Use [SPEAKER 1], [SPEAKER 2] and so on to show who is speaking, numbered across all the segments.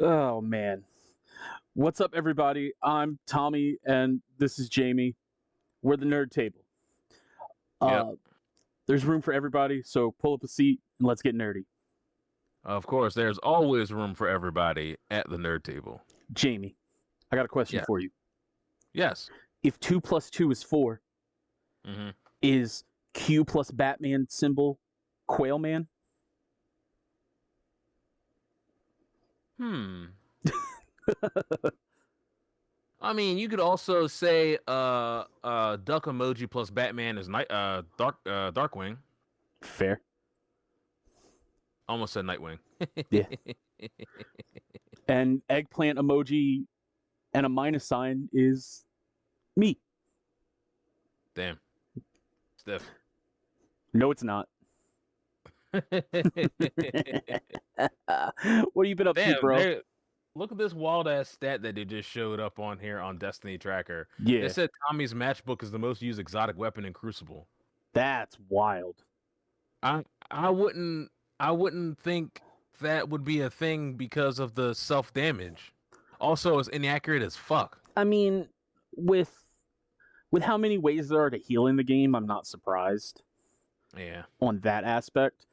[SPEAKER 1] Oh man. What's up everybody? I'm Tommy and this is Jamie. We're the Nerd Table.
[SPEAKER 2] Yep.
[SPEAKER 1] Uh there's room for everybody, so pull up a seat and let's get nerdy.
[SPEAKER 2] Of course, there's always room for everybody at the nerd table.
[SPEAKER 1] Jamie, I got a question
[SPEAKER 2] Yeah.
[SPEAKER 1] for you.
[SPEAKER 2] Yes.
[SPEAKER 1] If 2 plus 2 is 4,
[SPEAKER 2] hmm
[SPEAKER 1] is Q plus Batman symbol Quail Man?
[SPEAKER 2] Hmm. I mean, you could also say duck emoji plus Batman is Darkwing.
[SPEAKER 1] Fair.
[SPEAKER 2] Almost said Nightwing.
[SPEAKER 1] Yeah. And eggplant emoji and a minus sign is me.
[SPEAKER 2] Damn. Stiff.
[SPEAKER 1] No, it's not. What have you been up to,
[SPEAKER 2] Damn,
[SPEAKER 1] bro?
[SPEAKER 2] look at this wild ass stat that they just showed up on here on Destiny Tracker. They
[SPEAKER 1] Yeah,
[SPEAKER 2] said Tommy's matchbook is the most used exotic weapon in Crucible.
[SPEAKER 1] that's wild.
[SPEAKER 2] I I wouldn't I wouldn't think that would be a thing because of the self damage. Also, it's inaccurate as fuck.
[SPEAKER 1] I mean, with with how many ways there are to heal in the game, I'm not surprised
[SPEAKER 2] Yeah.
[SPEAKER 1] on that aspect.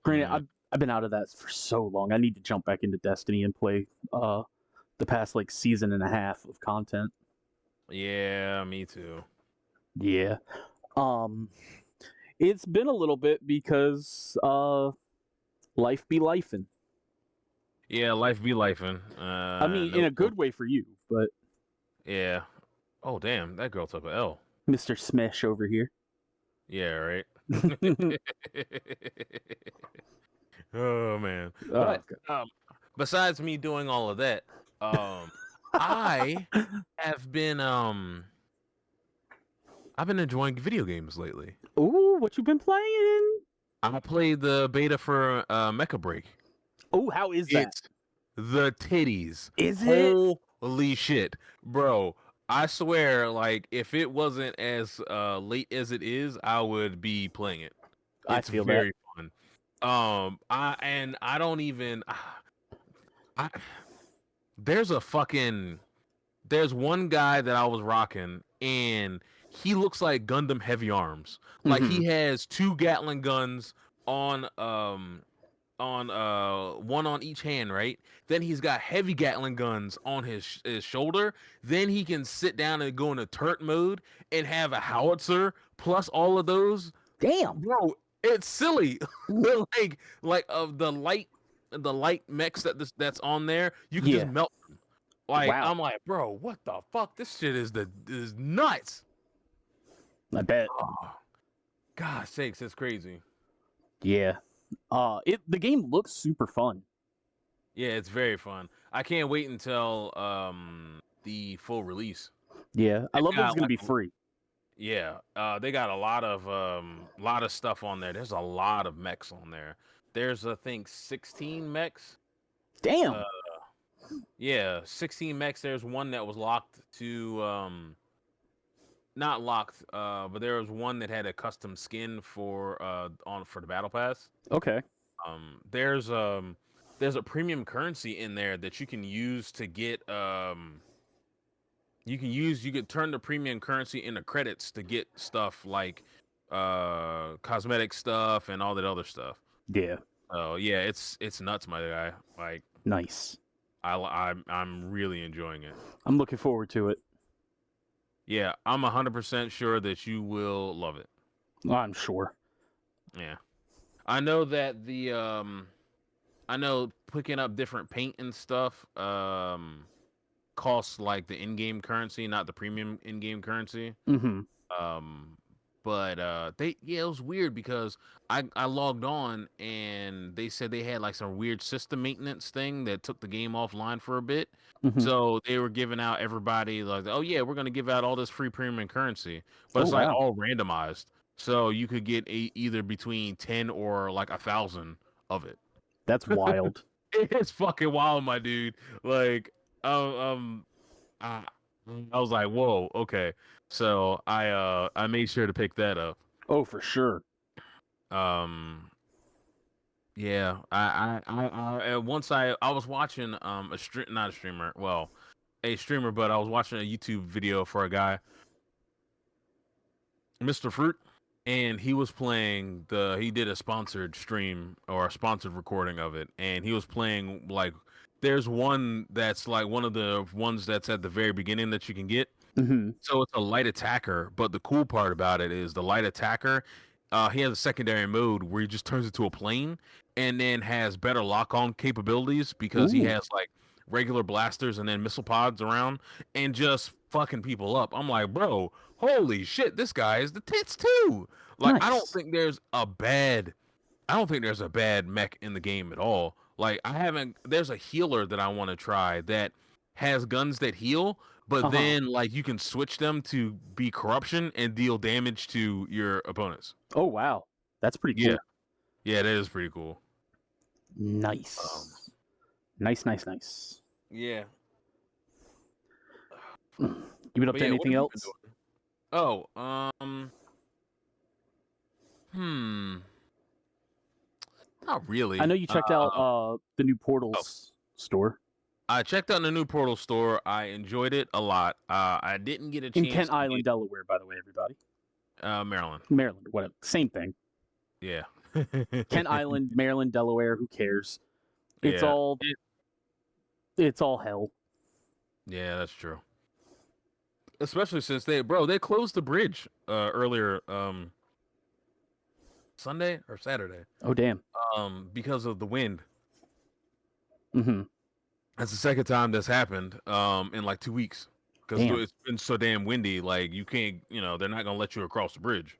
[SPEAKER 1] Granted,
[SPEAKER 2] Mm,
[SPEAKER 1] I've been out of that for so long. I need to jump back into Destiny and play the past like season and a half of content.
[SPEAKER 2] yeah, me too.
[SPEAKER 1] Yeah. Um it's been a little bit because life be lifing.
[SPEAKER 2] Yeah, life be lifing.
[SPEAKER 1] I mean, in
[SPEAKER 2] Nope,
[SPEAKER 1] a
[SPEAKER 2] nope.
[SPEAKER 1] good way for you, but
[SPEAKER 2] Yeah. Oh damn, that girl took a L.
[SPEAKER 1] Mr. Smash over here.
[SPEAKER 2] Yeah, right. Oh man.
[SPEAKER 1] Oh
[SPEAKER 2] But besides me doing all of that, I
[SPEAKER 1] god.
[SPEAKER 2] have been I've been enjoying video games lately.
[SPEAKER 1] Ooh, what you been playing?
[SPEAKER 2] I played the beta for Mecha Break.
[SPEAKER 1] Oh, how is that?
[SPEAKER 2] It's the titties.
[SPEAKER 1] Is it?
[SPEAKER 2] Holy shit, bro! I swear, like if it wasn't as late as it is, I would be playing it.
[SPEAKER 1] I
[SPEAKER 2] It's
[SPEAKER 1] feel that.
[SPEAKER 2] very fun. I don't even. I there's a fucking there's one guy that I was rocking, and he looks like Gundam Heavy Arms. Like
[SPEAKER 1] Mm-hmm.
[SPEAKER 2] he has two Gatling guns on one on each hand, right? Then he's got heavy Gatling guns on his shoulder. Then he can sit down and go into turret mode and have a howitzer plus all of those.
[SPEAKER 1] Damn.
[SPEAKER 2] Bro, it's silly. like of the light mechs that's on there, you can just
[SPEAKER 1] Yeah.
[SPEAKER 2] melt them. Like
[SPEAKER 1] Wow.
[SPEAKER 2] I'm like, bro, what the fuck? This shit is nuts.
[SPEAKER 1] I bet.
[SPEAKER 2] Oh, God sakes, it's crazy.
[SPEAKER 1] Yeah. The game looks super fun.
[SPEAKER 2] Yeah, it's very fun. I can't wait until the full release.
[SPEAKER 1] Yeah. I
[SPEAKER 2] They've
[SPEAKER 1] love that it's
[SPEAKER 2] got
[SPEAKER 1] gonna
[SPEAKER 2] like
[SPEAKER 1] be free.
[SPEAKER 2] yeah, they got a lot of stuff on there. There's a lot of mechs on there. There's I think 16 mechs. Uh
[SPEAKER 1] Damn.
[SPEAKER 2] yeah, 16 mechs. There's one that was locked to not locked, but there was one that had a custom skin for the battle pass.
[SPEAKER 1] Okay.
[SPEAKER 2] Um, there's um there's a premium currency in there that you can use to get you could turn the premium currency into credits to get stuff like cosmetic stuff and all that other stuff.
[SPEAKER 1] Yeah.
[SPEAKER 2] Oh yeah, it's nuts, my guy. Like
[SPEAKER 1] Nice.
[SPEAKER 2] I'm really enjoying it.
[SPEAKER 1] I'm looking forward to it.
[SPEAKER 2] Yeah, I'm 100% sure that you will love it.
[SPEAKER 1] I'm sure.
[SPEAKER 2] Yeah. I know that I know picking up different paint and stuff costs like the in-game currency, not the premium in-game currency.
[SPEAKER 1] Mm-hmm.
[SPEAKER 2] Um, but it was weird because I logged on and they said they had like some weird system maintenance thing that took the game offline for a bit.
[SPEAKER 1] Mm-hmm.
[SPEAKER 2] So they were giving out everybody like, oh yeah, we're gonna give out all this free premium currency, but
[SPEAKER 1] Oh
[SPEAKER 2] it's like
[SPEAKER 1] wow.
[SPEAKER 2] all randomized. So you could get either between 10 or like 1,000 of it.
[SPEAKER 1] That's wild.
[SPEAKER 2] It's fucking wild, my dude. Like, um, um I, I was like, whoa, okay. So I made sure to pick that up.
[SPEAKER 1] Oh, for sure.
[SPEAKER 2] Um, Yeah, once I was watching not a streamer, well, a streamer, but I was watching a YouTube video for a guy, Mr. Fruit, and he was playing he did a sponsored stream or a sponsored recording of it, and he was playing like there's one that's like one of the ones that's at the very beginning that you can get.
[SPEAKER 1] Mm-hmm.
[SPEAKER 2] So it's a light attacker, but the cool part about it is the light attacker, he has a secondary mode where he just turns into a plane and then has better lock-on capabilities because he
[SPEAKER 1] Ooh,
[SPEAKER 2] has like regular blasters and then missile pods around and just fucking people up. I'm like, bro, holy shit, this guy is the tits too. Like,
[SPEAKER 1] nice.
[SPEAKER 2] I don't think there's a bad mech in the game at all. Like, there's a healer that I want to try that has guns that heal, but
[SPEAKER 1] Uh-huh.
[SPEAKER 2] then like you can switch them to be corruption and deal damage to your opponents.
[SPEAKER 1] Oh wow, that's pretty
[SPEAKER 2] Yeah,
[SPEAKER 1] cool.
[SPEAKER 2] yeah, that is pretty cool. Um,
[SPEAKER 1] Nice, nice, nice, nice.
[SPEAKER 2] yeah,
[SPEAKER 1] You been up
[SPEAKER 2] but
[SPEAKER 1] to
[SPEAKER 2] yeah, what
[SPEAKER 1] anything
[SPEAKER 2] have you been
[SPEAKER 1] else?
[SPEAKER 2] doing? Oh, hmm, not
[SPEAKER 1] I
[SPEAKER 2] really.
[SPEAKER 1] know you checked out the new
[SPEAKER 2] Oh,
[SPEAKER 1] Portals store
[SPEAKER 2] I checked out the new Portal store. I enjoyed it a lot. I didn't get a
[SPEAKER 1] in
[SPEAKER 2] chance
[SPEAKER 1] Kent
[SPEAKER 2] to
[SPEAKER 1] Island, Delaware. By the way, everybody,
[SPEAKER 2] get Maryland.
[SPEAKER 1] Maryland, whatever, same thing.
[SPEAKER 2] Yeah,
[SPEAKER 1] Kent Island, Maryland, Delaware. Who cares? It's
[SPEAKER 2] yeah,
[SPEAKER 1] all it's all hell.
[SPEAKER 2] yeah, that's true. Especially since they closed the bridge earlier Sunday or Saturday
[SPEAKER 1] Oh damn.
[SPEAKER 2] because of the wind.
[SPEAKER 1] Mm-hmm.
[SPEAKER 2] That's the second time that's happened in like 2 weeks because
[SPEAKER 1] Damn.
[SPEAKER 2] it's been so damn windy. Like you can't, they're not gonna let you across the bridge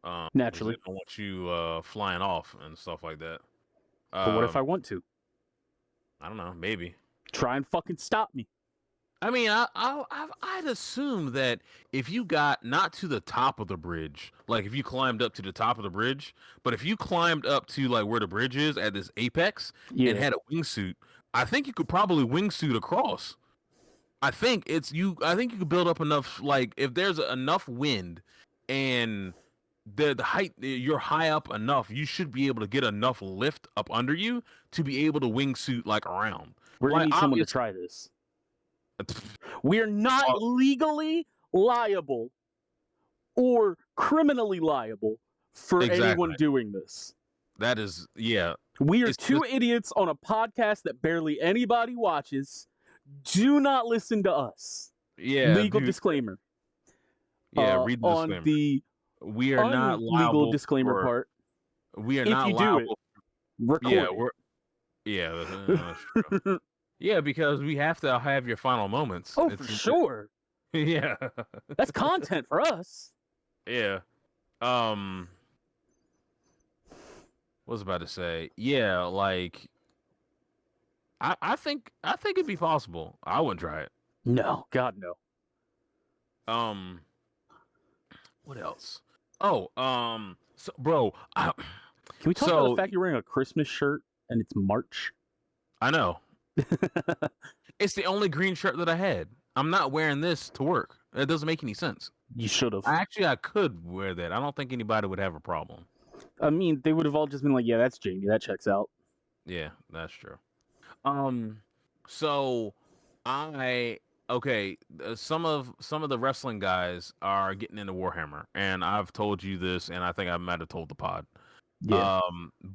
[SPEAKER 2] because they
[SPEAKER 1] Naturally.
[SPEAKER 2] don't want you flying off and stuff like that.
[SPEAKER 1] But what if
[SPEAKER 2] Um,
[SPEAKER 1] I want to?
[SPEAKER 2] I don't know, maybe.
[SPEAKER 1] Try and fucking stop me.
[SPEAKER 2] I mean, I'd assume that if you got not to the top of the bridge, like if you climbed up to the top of the bridge, but if you climbed up to like where the bridge is at this apex and
[SPEAKER 1] Yeah.
[SPEAKER 2] had a wingsuit, I think you could probably wingsuit across. I think it's you. I think you could build up enough. Like if there's enough wind and the height, you're high up enough, you should be able to get enough lift up under you to be able to wingsuit like around.
[SPEAKER 1] We're gonna
[SPEAKER 2] Like
[SPEAKER 1] need someone to
[SPEAKER 2] obviously.
[SPEAKER 1] try this. We're not legally liable or criminally liable for anyone
[SPEAKER 2] Exactly.
[SPEAKER 1] doing this.
[SPEAKER 2] That is, yeah.
[SPEAKER 1] We are
[SPEAKER 2] It's
[SPEAKER 1] two idiots on a podcast that barely anybody watches. Do not listen to us.
[SPEAKER 2] yeah,
[SPEAKER 1] Legal
[SPEAKER 2] dude.
[SPEAKER 1] disclaimer.
[SPEAKER 2] Yeah, read the
[SPEAKER 1] On
[SPEAKER 2] disclaimer.
[SPEAKER 1] the
[SPEAKER 2] We are not
[SPEAKER 1] unlegal
[SPEAKER 2] liable
[SPEAKER 1] disclaimer
[SPEAKER 2] for.
[SPEAKER 1] part,
[SPEAKER 2] We are
[SPEAKER 1] if
[SPEAKER 2] not
[SPEAKER 1] you do it,
[SPEAKER 2] liable. Yeah,
[SPEAKER 1] record
[SPEAKER 2] we're. Yeah, that's true.
[SPEAKER 1] it.
[SPEAKER 2] Yeah, because we have to have your final moments.
[SPEAKER 1] Oh, for sure.
[SPEAKER 2] Yeah.
[SPEAKER 1] That's content for us.
[SPEAKER 2] Yeah. Um. What was I about to say? Yeah, like I think it'd be possible. I wouldn't try it.
[SPEAKER 1] No, God, no.
[SPEAKER 2] Um. What else? Oh. So, bro.
[SPEAKER 1] Can we talk about the
[SPEAKER 2] So
[SPEAKER 1] fact you're wearing a Christmas shirt and it's March?
[SPEAKER 2] I know it's the only green shirt that I had. I'm not wearing this to work. It doesn't make any sense.
[SPEAKER 1] You should have.
[SPEAKER 2] I could wear that. I don't think anybody would have a problem.
[SPEAKER 1] I mean, they would have all just been like, "Yeah, that's Jamie. That checks out."
[SPEAKER 2] Yeah, that's true. Um, so I okay. Some of the wrestling guys are getting into Warhammer, and I've told you this, and I think I might have told the pod.
[SPEAKER 1] Yeah.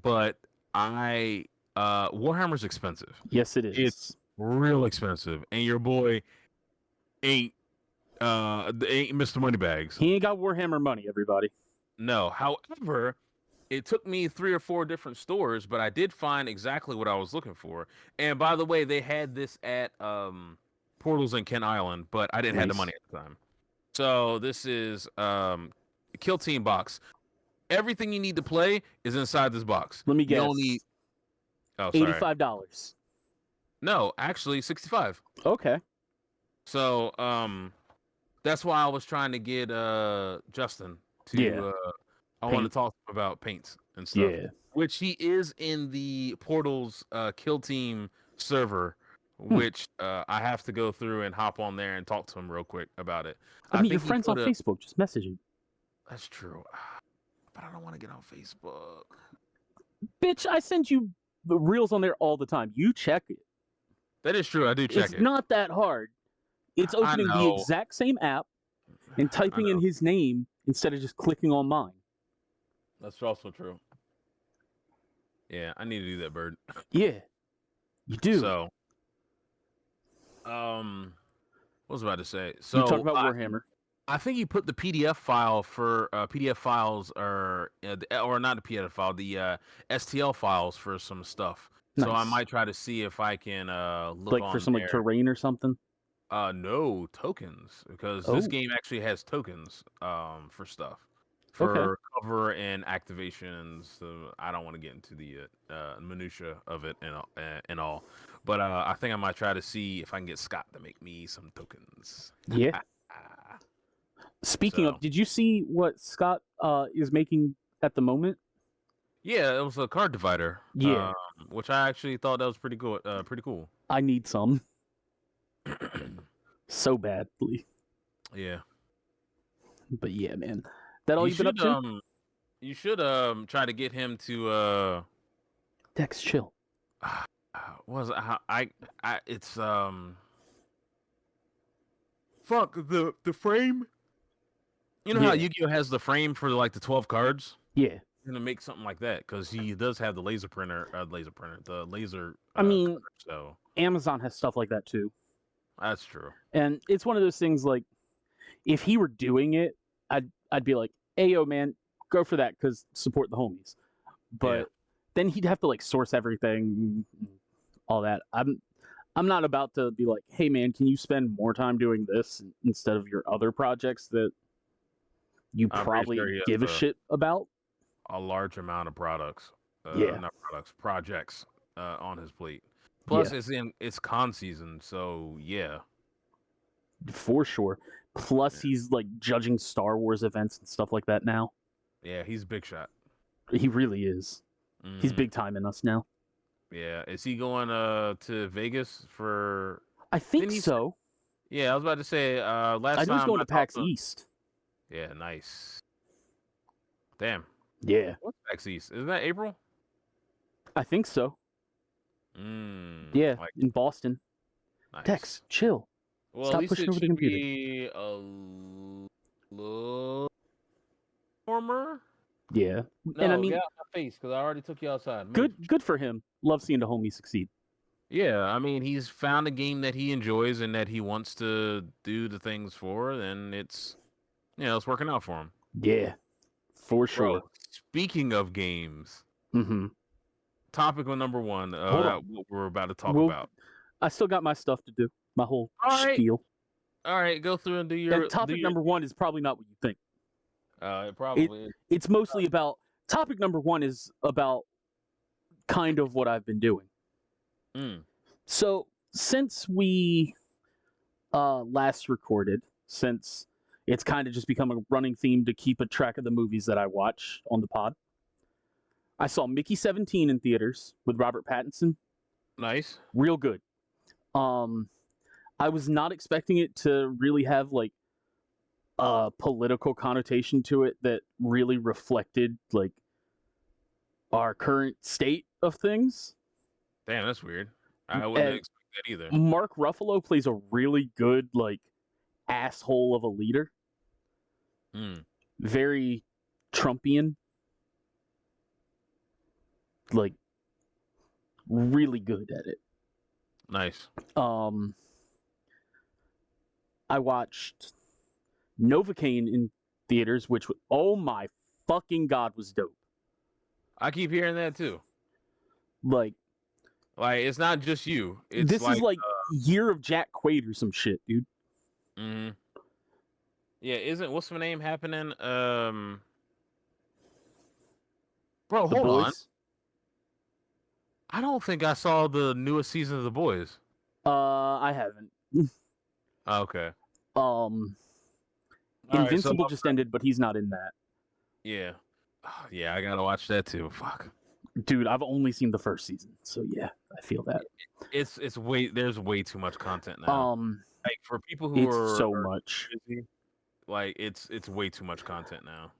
[SPEAKER 2] But I Warhammer's expensive.
[SPEAKER 1] Yes, it
[SPEAKER 2] It's
[SPEAKER 1] is.
[SPEAKER 2] real expensive, and your boy ain't ain't Mr. Moneybags.
[SPEAKER 1] He ain't got Warhammer money, everybody.
[SPEAKER 2] No. However, it took me 3 or 4 different stores, but I did find exactly what I was looking for. And by the way, they had this at Portals in Kent Island, but I didn't have the
[SPEAKER 1] Nice.
[SPEAKER 2] money at the time. So this is Kill Team box. Everything you need to play is inside this box.
[SPEAKER 1] Let me
[SPEAKER 2] You
[SPEAKER 1] guess.
[SPEAKER 2] don't need. Oh, sorry.
[SPEAKER 1] $85.
[SPEAKER 2] No, actually 65.
[SPEAKER 1] Okay.
[SPEAKER 2] So that's why I was trying to get Justin to
[SPEAKER 1] Yeah.
[SPEAKER 2] I want to
[SPEAKER 1] Paint.
[SPEAKER 2] talk to him about paints and stuff.
[SPEAKER 1] Yeah.
[SPEAKER 2] Which he is in the Portals Kill Team server, which I have to go through and hop on there and talk to him real quick about it.
[SPEAKER 1] I mean,
[SPEAKER 2] think
[SPEAKER 1] your
[SPEAKER 2] he
[SPEAKER 1] friends on
[SPEAKER 2] put a-
[SPEAKER 1] Facebook. Just message him.
[SPEAKER 2] That's true. But I don't want to get on Facebook.
[SPEAKER 1] Bitch, I send you the reels on there all the time. You check it.
[SPEAKER 2] That is true. I do check
[SPEAKER 1] It's
[SPEAKER 2] it.
[SPEAKER 1] not that hard. It's
[SPEAKER 2] I
[SPEAKER 1] opening the
[SPEAKER 2] know.
[SPEAKER 1] exact same app and
[SPEAKER 2] I
[SPEAKER 1] typing in
[SPEAKER 2] know.
[SPEAKER 1] his name instead of just clicking on mine.
[SPEAKER 2] That's also true. Yeah, I need to do that, Bird.
[SPEAKER 1] Yeah, you do.
[SPEAKER 2] So, what was I about to say?
[SPEAKER 1] You talk
[SPEAKER 2] So,
[SPEAKER 1] about Warhammer.
[SPEAKER 2] I think you put the PDF file for PDF files or not the PDF file, the STL files for some stuff. So I
[SPEAKER 1] Nice.
[SPEAKER 2] might try to see if I can look
[SPEAKER 1] Like
[SPEAKER 2] on
[SPEAKER 1] for some like
[SPEAKER 2] there.
[SPEAKER 1] terrain or something.
[SPEAKER 2] No tokens because this
[SPEAKER 1] Oh,
[SPEAKER 2] game actually has tokens for stuff
[SPEAKER 1] okay.
[SPEAKER 2] for cover and activations. So I don't want to get into the minutia of it and all, but I think I might try to see if I can get Scott to make me some tokens.
[SPEAKER 1] Yeah. Speaking
[SPEAKER 2] So
[SPEAKER 1] of, did you see what Scott is making at the moment?
[SPEAKER 2] yeah, it was a card divider.
[SPEAKER 1] Yeah.
[SPEAKER 2] Which I actually thought that was pretty cool. Pretty cool.
[SPEAKER 1] I need some so badly.
[SPEAKER 2] Yeah.
[SPEAKER 1] But yeah, man. That all you've been up to?
[SPEAKER 2] You should try to get him to
[SPEAKER 1] Dex, chill.
[SPEAKER 2] was it's fuck the frame. You know how
[SPEAKER 1] Yeah.
[SPEAKER 2] Yu-Gi-Oh has the frame for like the 12 cards?
[SPEAKER 1] Yeah.
[SPEAKER 2] I'm gonna make something like that because he does have the the laser.
[SPEAKER 1] I mean,
[SPEAKER 2] cutter, so
[SPEAKER 1] Amazon has stuff like that too.
[SPEAKER 2] that's true.
[SPEAKER 1] And it's one of those things like if he were doing it, I'd be like, "Hey, yo, man, go for that because support the homies." But then he'd have to like source everything, all that. I'm not about to be like, "Hey, man, can you spend more time doing this instead of your other projects that you
[SPEAKER 2] I'm pretty
[SPEAKER 1] probably
[SPEAKER 2] sure he
[SPEAKER 1] give a
[SPEAKER 2] has
[SPEAKER 1] shit about?"
[SPEAKER 2] a large amount of products,
[SPEAKER 1] Yeah,
[SPEAKER 2] not products, projects on his plate.
[SPEAKER 1] yeah,
[SPEAKER 2] Plus, it's con season, so yeah.
[SPEAKER 1] for sure. Plus, he's like judging Star Wars events and stuff like that now.
[SPEAKER 2] Yeah, he's big shot.
[SPEAKER 1] He really is. He's
[SPEAKER 2] Mhm.
[SPEAKER 1] big time in us now.
[SPEAKER 2] Yeah, is he going to Vegas for?
[SPEAKER 1] I think
[SPEAKER 2] Didn't he?
[SPEAKER 1] so.
[SPEAKER 2] Yeah, I was about to say.
[SPEAKER 1] I
[SPEAKER 2] Last
[SPEAKER 1] know he's
[SPEAKER 2] time
[SPEAKER 1] going
[SPEAKER 2] I
[SPEAKER 1] to
[SPEAKER 2] talked
[SPEAKER 1] PAX
[SPEAKER 2] to.
[SPEAKER 1] East.
[SPEAKER 2] Yeah, nice. Damn.
[SPEAKER 1] Yeah,
[SPEAKER 2] What's PAX East? Isn't that April?
[SPEAKER 1] I think so. Yeah,
[SPEAKER 2] Like
[SPEAKER 1] in Boston.
[SPEAKER 2] nice.
[SPEAKER 1] Dex, chill.
[SPEAKER 2] Well, at
[SPEAKER 1] Stop
[SPEAKER 2] least
[SPEAKER 1] pushing
[SPEAKER 2] it
[SPEAKER 1] over the
[SPEAKER 2] should
[SPEAKER 1] computer.
[SPEAKER 2] be a little warmer.
[SPEAKER 1] Yeah, and I
[SPEAKER 2] No,
[SPEAKER 1] mean,
[SPEAKER 2] get out my face because I already took you outside. Move.
[SPEAKER 1] good for him. Love seeing the homie succeed.
[SPEAKER 2] Yeah, I mean, he's found a game that he enjoys and that he wants to do the things for, and it's it's working out for him.
[SPEAKER 1] Yeah, for
[SPEAKER 2] Bro,
[SPEAKER 1] sure.
[SPEAKER 2] speaking of games,
[SPEAKER 1] Mm-hmm.
[SPEAKER 2] topical number one
[SPEAKER 1] Hold
[SPEAKER 2] that
[SPEAKER 1] on.
[SPEAKER 2] what we're about to talk
[SPEAKER 1] We'll.
[SPEAKER 2] about.
[SPEAKER 1] I still got my stuff to do. My whole
[SPEAKER 2] All right,
[SPEAKER 1] spiel.
[SPEAKER 2] all right, go through and
[SPEAKER 1] And topic number one is probably not what you think.
[SPEAKER 2] It probably is.
[SPEAKER 1] It's mostly about topic number one is about kind of what I've been doing.
[SPEAKER 2] Mm.
[SPEAKER 1] So since we last recorded, since it's kind of just become a running theme to keep a track of the movies that I watch on the pod, I saw Mickey 17 in theaters with Robert Pattinson.
[SPEAKER 2] Nice.
[SPEAKER 1] Real good. I was not expecting it to really have like a political connotation to it that really reflected like our current state of things.
[SPEAKER 2] Damn, that's weird. I wouldn't
[SPEAKER 1] And
[SPEAKER 2] expect that either.
[SPEAKER 1] Mark Ruffalo plays a really good like asshole of a leader.
[SPEAKER 2] Mm.
[SPEAKER 1] Very Trumpian. Like really good at it.
[SPEAKER 2] Nice.
[SPEAKER 1] I watched Novocaine in theaters, which oh my fucking god was dope.
[SPEAKER 2] I keep hearing that too.
[SPEAKER 1] Like
[SPEAKER 2] It's not just you. It's
[SPEAKER 1] this is like Year of Jack Quaid or some shit, dude.
[SPEAKER 2] Mm-hmm. Yeah, isn't what's the name happening? Bro,
[SPEAKER 1] The
[SPEAKER 2] hold on.
[SPEAKER 1] Boys.
[SPEAKER 2] I don't think I saw the newest season of The Boys.
[SPEAKER 1] I haven't.
[SPEAKER 2] Okay.
[SPEAKER 1] Invincible just ended, but he's not in that.
[SPEAKER 2] Yeah. Yeah, I gotta watch that too. Fuck.
[SPEAKER 1] Dude, I've only seen the first season, so yeah, I feel that.
[SPEAKER 2] It's there's way too much content now. Like for people who
[SPEAKER 1] it's
[SPEAKER 2] are
[SPEAKER 1] so much.
[SPEAKER 2] busy, like it's way too much content now.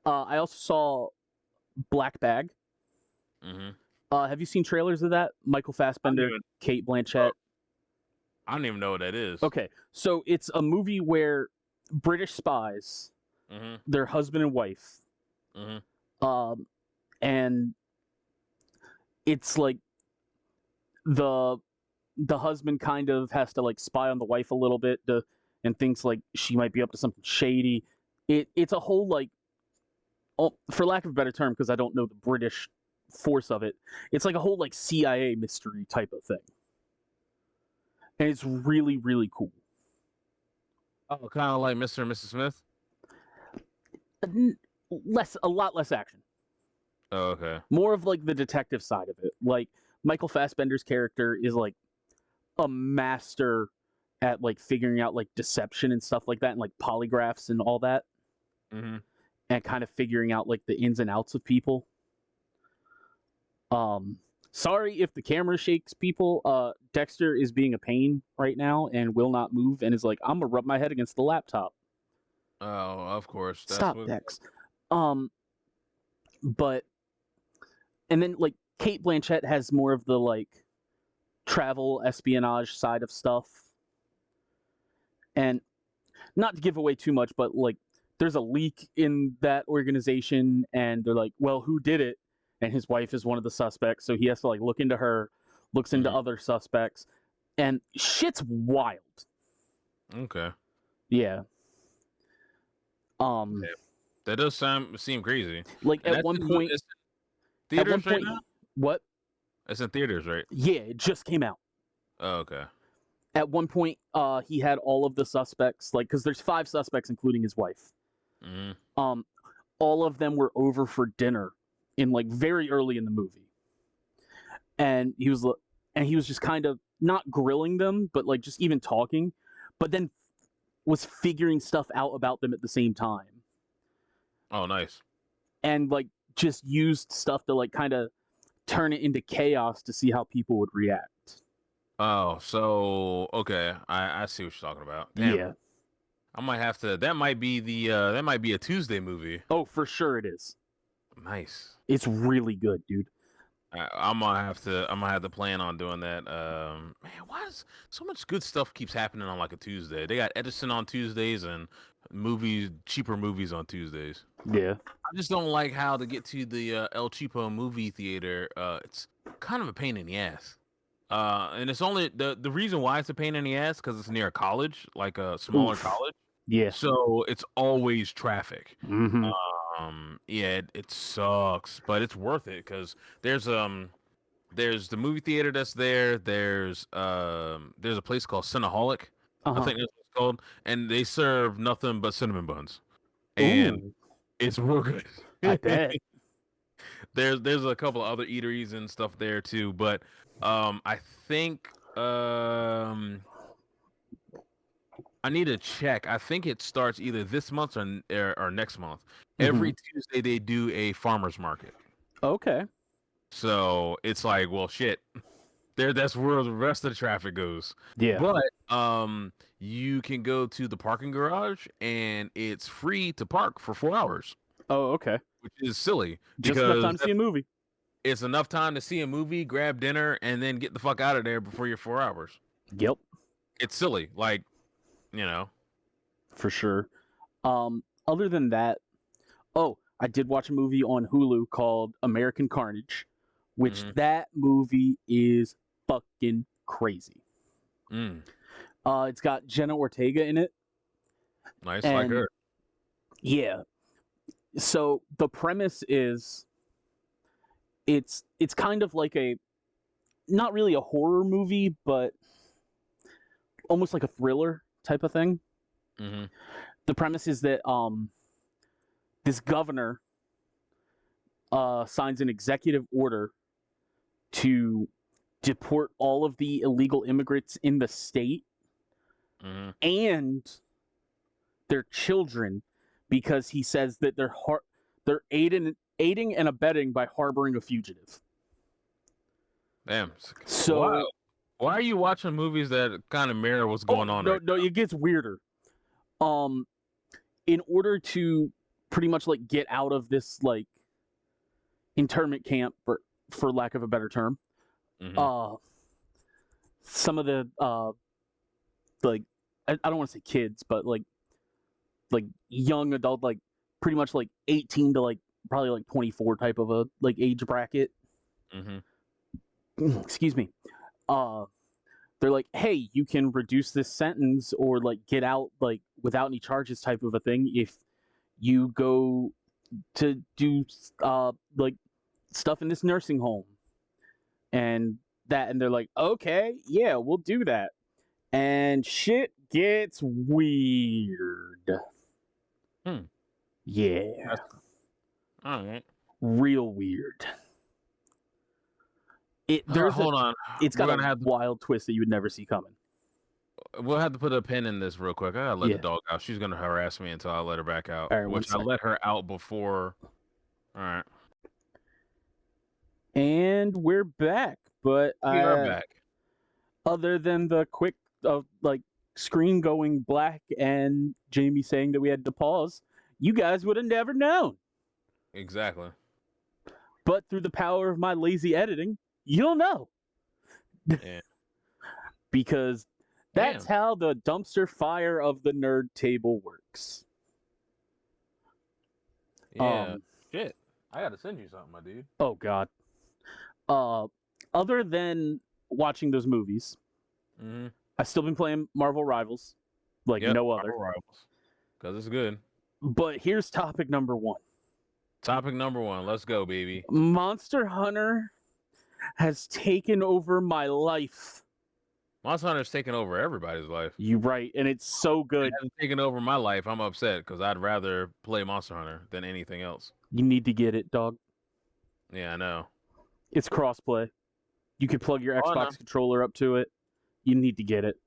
[SPEAKER 1] I also saw Black Bag.
[SPEAKER 2] Mm-hmm.
[SPEAKER 1] Have you seen trailers of that? Michael Fassbender, Kate Blanchett.
[SPEAKER 2] I don't even know what that is.
[SPEAKER 1] Okay, so it's a movie where British spies, their husband and wife, and it's like the husband kind of has to like spy on the wife a little bit and thinks like she might be up to something shady. It's a whole like, for lack of a better term, because I don't know the British force of it, it's like a whole like CIA mystery type of thing, and it's really, really cool.
[SPEAKER 2] Oh, kind of like Mr. and Mrs. Smith.
[SPEAKER 1] A lot less action.
[SPEAKER 2] Oh, okay.
[SPEAKER 1] More of like the detective side of it. Like Michael Fassbender's character is like a master at like figuring out like deception and stuff like that, and like polygraphs and all that, and kind of figuring out like the ins and outs of people. Sorry if the camera shakes, people. Dexter is being a pain right now and will not move, and is like, I'm gonna rub my head against the laptop.
[SPEAKER 2] Oh, of course.
[SPEAKER 1] That's Stop, Dex. But and then like Kate Blanchett has more of the like travel espionage side of stuff, and not to give away too much, but like there's a leak in that organization, and they're like, well, who did it? And his wife is one of the suspects, so he has to like look into her, looks into other suspects, and shit's wild.
[SPEAKER 2] Okay.
[SPEAKER 1] Yeah.
[SPEAKER 2] That does seem crazy.
[SPEAKER 1] Like at one point,
[SPEAKER 2] theaters right now?
[SPEAKER 1] What?
[SPEAKER 2] It's in theaters, right?
[SPEAKER 1] Yeah, it just came out.
[SPEAKER 2] Oh, okay.
[SPEAKER 1] At one point, he had all of the suspects, like, because there's 5 suspects, including his wife. All of them were over for dinner in like very early in the movie, and he was just kind of not grilling them, but like just even talking, but then was figuring stuff out about them at the same time.
[SPEAKER 2] Oh, nice.
[SPEAKER 1] And like just used stuff to like kind of turn it into chaos to see how people would react.
[SPEAKER 2] Oh, so okay, I see what you're talking about. Damn.
[SPEAKER 1] Yeah,
[SPEAKER 2] I might have to. That might be a Tuesday movie.
[SPEAKER 1] Oh, for sure it is.
[SPEAKER 2] Nice.
[SPEAKER 1] It's really good, dude.
[SPEAKER 2] I'm gonna have to plan on doing that. Man, why does so much good stuff keeps happening on like a Tuesday? They got Edison on Tuesdays and cheaper movies on Tuesdays.
[SPEAKER 1] Yeah.
[SPEAKER 2] I just don't like how to get to the El Cheapo movie theater. It's kind of a pain in the ass. And it's only the reason why it's a pain in the ass because it's near a college, like a smaller college.
[SPEAKER 1] Yeah.
[SPEAKER 2] So it's always traffic.
[SPEAKER 1] Mm-hmm.
[SPEAKER 2] Yeah, it sucks, but it's worth it because there's the movie theater that's there. There's a place called Cinnaholic, I think that's what it's called, and they serve nothing but cinnamon buns, and it's real good.
[SPEAKER 1] I bet.
[SPEAKER 2] There's a couple of other eateries and stuff there too, but I think I need to check. I think it starts either this month or next month. Every Tuesday they do a farmer's market.
[SPEAKER 1] Okay.
[SPEAKER 2] So it's like, well, shit. That's where the rest of the traffic goes.
[SPEAKER 1] Yeah.
[SPEAKER 2] But you can go to the parking garage and it's free to park for 4 hours.
[SPEAKER 1] Oh, okay.
[SPEAKER 2] Which is silly.
[SPEAKER 1] Just enough time to see a movie.
[SPEAKER 2] It's enough time to see a movie, grab dinner, and then get the fuck out of there before your 4 hours.
[SPEAKER 1] Yep.
[SPEAKER 2] It's silly. Like, you know.
[SPEAKER 1] For sure. Other than that, I did watch a movie on Hulu called American Carnage, which that movie is fucking crazy. It's got Jenna Ortega in it.
[SPEAKER 2] Nice, like her.
[SPEAKER 1] Yeah. So the premise is it's kind of like not really a horror movie, but almost like a thriller type of thing. The premise is that this governor signs an executive order to deport all of the illegal immigrants in the state and their children, because he says that they're aiding and abetting by harboring a fugitive.
[SPEAKER 2] Damn.
[SPEAKER 1] So
[SPEAKER 2] why are you watching movies that kind of mirror what's going on?
[SPEAKER 1] No, it gets weirder. In order to pretty much like get out of this like internment camp, for lack of a better term.
[SPEAKER 2] Mm-hmm.
[SPEAKER 1] Some of the like I don't want to say kids, but like young adult, like pretty much like 18 to like probably like 24 type of a like age bracket.
[SPEAKER 2] Mm-hmm.
[SPEAKER 1] Excuse me. They're like, hey, you can reduce this sentence or like get out like without any charges type of a thing if you go to do like stuff in this nursing home and that, and they're like, okay, yeah, we'll do that, and shit gets weird. Yeah.
[SPEAKER 2] All right.
[SPEAKER 1] Real weird.
[SPEAKER 2] Hold on.
[SPEAKER 1] It's got
[SPEAKER 2] We're gonna
[SPEAKER 1] a
[SPEAKER 2] have to,
[SPEAKER 1] wild twist that you would never see coming.
[SPEAKER 2] we'll have to put a pin in this real quick. I gotta let
[SPEAKER 1] Yeah.
[SPEAKER 2] the dog out. She's gonna harass me until I let her back out.
[SPEAKER 1] All right,
[SPEAKER 2] Which I let her out before. All right.
[SPEAKER 1] And we're back, but
[SPEAKER 2] We are back.
[SPEAKER 1] Other than the quick like screen going black and Jamie saying that we had to pause, you guys would have never known.
[SPEAKER 2] Exactly.
[SPEAKER 1] But through the power of my lazy editing, you'll know.
[SPEAKER 2] Yeah.
[SPEAKER 1] Because that's how the dumpster fire of the nerd table works.
[SPEAKER 2] Yeah. Shit. I gotta send you something, my dude.
[SPEAKER 1] Oh God. Other than watching those movies, I've still been playing Marvel Rivals, like no other.
[SPEAKER 2] Marvel Rivals, because it's good.
[SPEAKER 1] But here's topic number one.
[SPEAKER 2] Topic number one. Let's go, baby.
[SPEAKER 1] Monster Hunter has taken over my life.
[SPEAKER 2] Monster Hunter's taken over everybody's life.
[SPEAKER 1] You're right, and it's so good.
[SPEAKER 2] It hasn't taken over my life. I'm upset because I'd rather play Monster Hunter than anything else.
[SPEAKER 1] You need to get it, dog.
[SPEAKER 2] Yeah, I know.
[SPEAKER 1] It's crossplay. You could plug your Xbox controller up to it. You need to get it.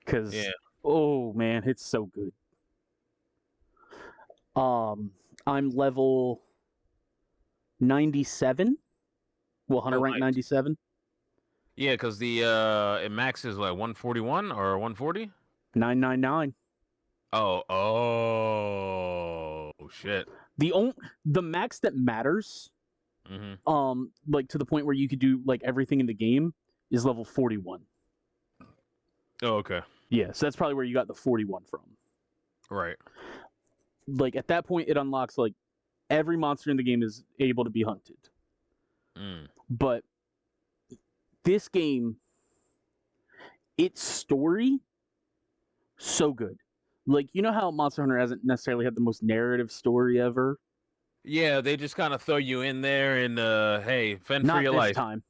[SPEAKER 1] Because, oh man, it's so good. I'm level 97. Well, Hunter rank 97.
[SPEAKER 2] Yeah, because the it maxes like 141 or 140?
[SPEAKER 1] 999.
[SPEAKER 2] Oh shit.
[SPEAKER 1] The max that matters, like to the point where you could do like everything in the game, is level 41.
[SPEAKER 2] Oh, okay.
[SPEAKER 1] Yeah, so that's probably where you got the 41 from.
[SPEAKER 2] Right.
[SPEAKER 1] Like at that point, it unlocks like every monster in the game is able to be hunted. But this game, its story, so good. Like, you know how Monster Hunter hasn't necessarily had the most narrative story ever?
[SPEAKER 2] Yeah, they just kind of throw you in there and hey, fend for your life.
[SPEAKER 1] Not this time.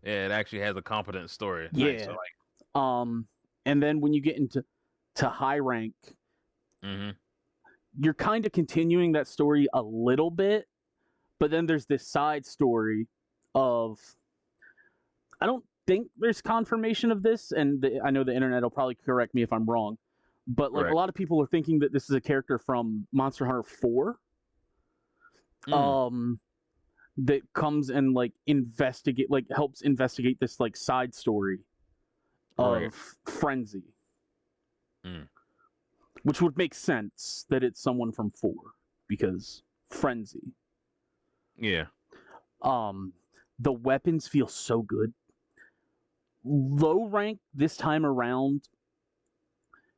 [SPEAKER 2] Yeah, it actually has a competent story.
[SPEAKER 1] Yeah.
[SPEAKER 2] Nice, I like.
[SPEAKER 1] And then when you get into high rank, you're kind of continuing that story a little bit, but then there's this side story of, I don't think there's confirmation of this, and I know the internet will probably correct me if I'm wrong, but like a lot of people are thinking that this is a character from Monster Hunter 4, that comes and like helps investigate this like side story of Frenzy, which would make sense that it's someone from 4 because Frenzy.
[SPEAKER 2] Yeah.
[SPEAKER 1] The weapons feel so good. Low rank this time around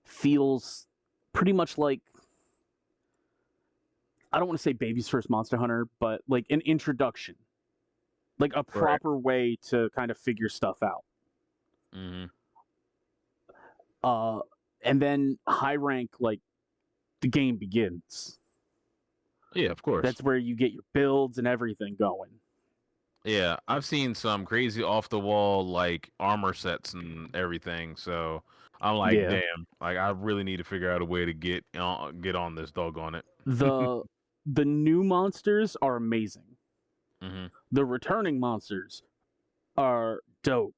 [SPEAKER 1] feels pretty much like, I don't want to say baby's first Monster Hunter, but like an introduction, like a proper way to kind of figure stuff out. And then high rank, like the game begins.
[SPEAKER 2] Yeah, of course.
[SPEAKER 1] That's where you get your builds and everything going.
[SPEAKER 2] Yeah, I've seen some crazy off the wall like armor sets and everything. So I'm like, damn, like I really need to figure out a way to get on this doggone it.
[SPEAKER 1] The new monsters are amazing. The returning monsters are dope.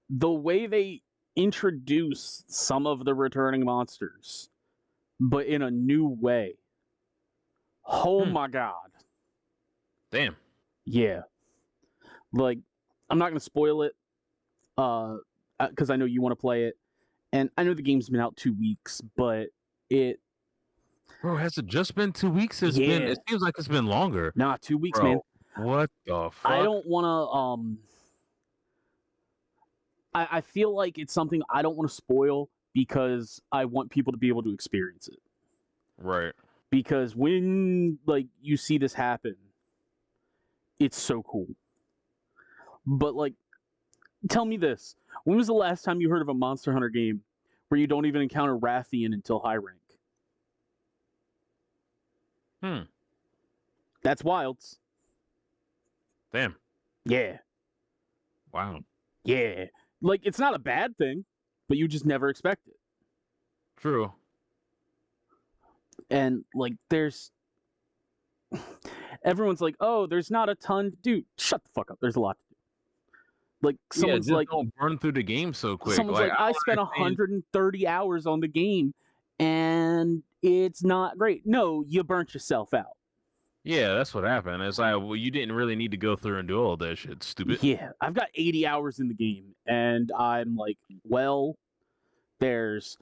[SPEAKER 1] The way they introduce some of the returning monsters, but in a new way. Oh my god.
[SPEAKER 2] Damn.
[SPEAKER 1] Yeah. Like, I'm not going to spoil it, because I know you want to play it. And I know the game's been out 2 weeks, but
[SPEAKER 2] Bro, has it just been 2 weeks?
[SPEAKER 1] Yeah.
[SPEAKER 2] It seems like it's been longer.
[SPEAKER 1] Nah, 2 weeks, man.
[SPEAKER 2] Bro, what the
[SPEAKER 1] I
[SPEAKER 2] fuck?
[SPEAKER 1] don't want to. I feel like it's something I don't want to spoil because I want people to be able to experience it.
[SPEAKER 2] Right.
[SPEAKER 1] Because when like you see this happen, it's so cool. But like, tell me this: when was the last time you heard of a Monster Hunter game where you don't even encounter Rathian until high rank? That's Wilds.
[SPEAKER 2] Damn.
[SPEAKER 1] Yeah.
[SPEAKER 2] Wow.
[SPEAKER 1] Yeah. Like, it's not a bad thing, but you just never expect it.
[SPEAKER 2] True.
[SPEAKER 1] And like, there's everyone's like, oh, there's not a ton. Dude, shut the fuck up. There's a lot to do. Like, someone's
[SPEAKER 2] just
[SPEAKER 1] like,
[SPEAKER 2] don't burn through the game so quick.
[SPEAKER 1] someone's
[SPEAKER 2] Like,
[SPEAKER 1] like, I spent 130 hours on the game and it's not great. No, you burnt yourself out.
[SPEAKER 2] yeah, that's what happened. It's like, well, you didn't really need to go through and do all that shit, stupid.
[SPEAKER 1] Yeah, I've got 80 hours in the game, and I'm like, well, there's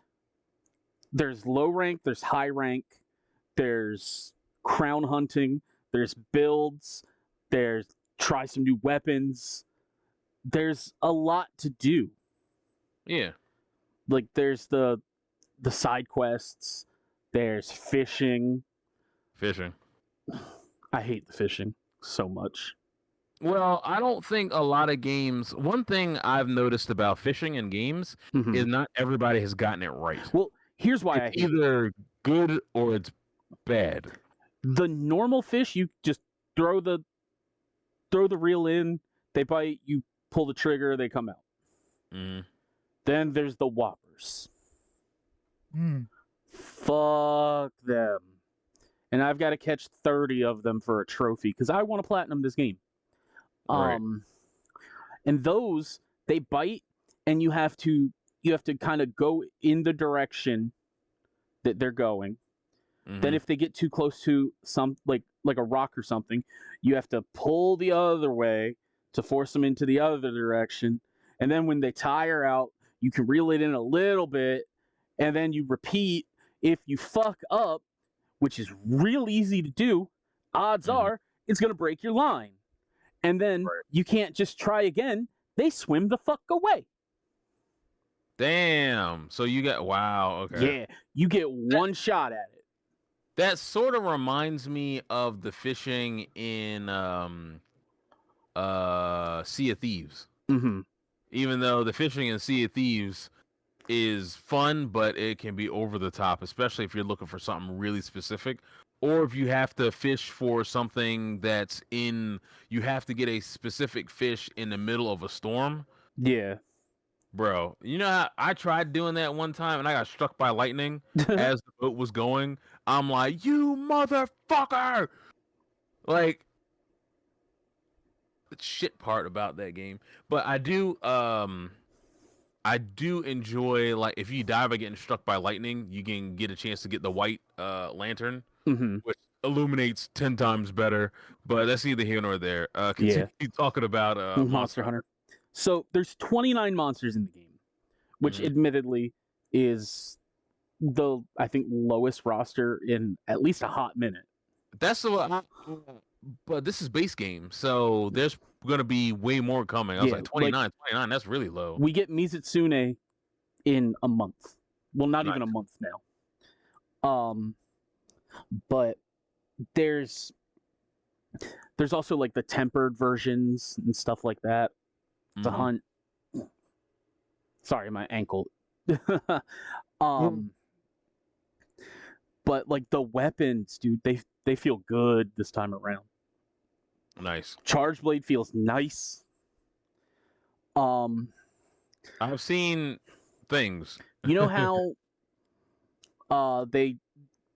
[SPEAKER 1] low rank, there's high rank, there's crown hunting, there's builds, there's try some new weapons. There's a lot to do.
[SPEAKER 2] Yeah.
[SPEAKER 1] Like, there's the side quests, there's fishing.
[SPEAKER 2] Fishing.
[SPEAKER 1] I hate the fishing so much.
[SPEAKER 2] Well, I don't think a lot of games. One thing I've noticed about fishing in games is not everybody has gotten it right.
[SPEAKER 1] Well, here's why I hate
[SPEAKER 2] it's either good or it's bad.
[SPEAKER 1] The normal fish, you just throw the reel in, they bite, you pull the trigger, they come out. Then there's the whoppers. Fuck them. And I've got to catch 30 of them for a trophy because I want to platinum this game.
[SPEAKER 2] Right.
[SPEAKER 1] And those, they bite, and you have to kind of go in the direction that they're going. Then if they get too close to some like a rock or something, you have to pull the other way to force them into the other direction. And then when they tire out, you can reel it in a little bit, and then you repeat. If you fuck up, which is real easy to do, odds are it's going to break your line. And then you can't just try again. They swim the fuck away.
[SPEAKER 2] Damn. So you got, wow, okay.
[SPEAKER 1] Yeah, you get one shot at it.
[SPEAKER 2] That sort of reminds me of the fishing in Sea of Thieves. Even though the fishing in Sea of Thieves is fun, but it can be over the top, especially if you're looking for something really specific, or if you have to fish for something that's in, you have to get a specific fish in the middle of a storm.
[SPEAKER 1] Yeah.
[SPEAKER 2] Bro, you know how I tried doing that one time and I got struck by lightning as the boat was going? I'm like, you motherfucker! Like, the shit part about that game. But I do enjoy, like, if you die by getting struck by lightning, you can get a chance to get the white lantern, which illuminates 10 times better. But that's neither here nor there. Continue talking about Monster Hunter.
[SPEAKER 1] So there's 29 monsters in the game, which admittedly is the, I think, lowest roster in at least a hot minute.
[SPEAKER 2] That's the but this is base game, so there's gonna be way more coming. I was like 29, that's really low.
[SPEAKER 1] We get Mizutsune in a month. Well, not even a month now. But there's also like the tempered versions and stuff like that to hunt. Sorry, my ankle. But like the weapons, dude, they feel good this time around.
[SPEAKER 2] Nice.
[SPEAKER 1] Charge Blade feels nice.
[SPEAKER 2] I've seen things.
[SPEAKER 1] You know how they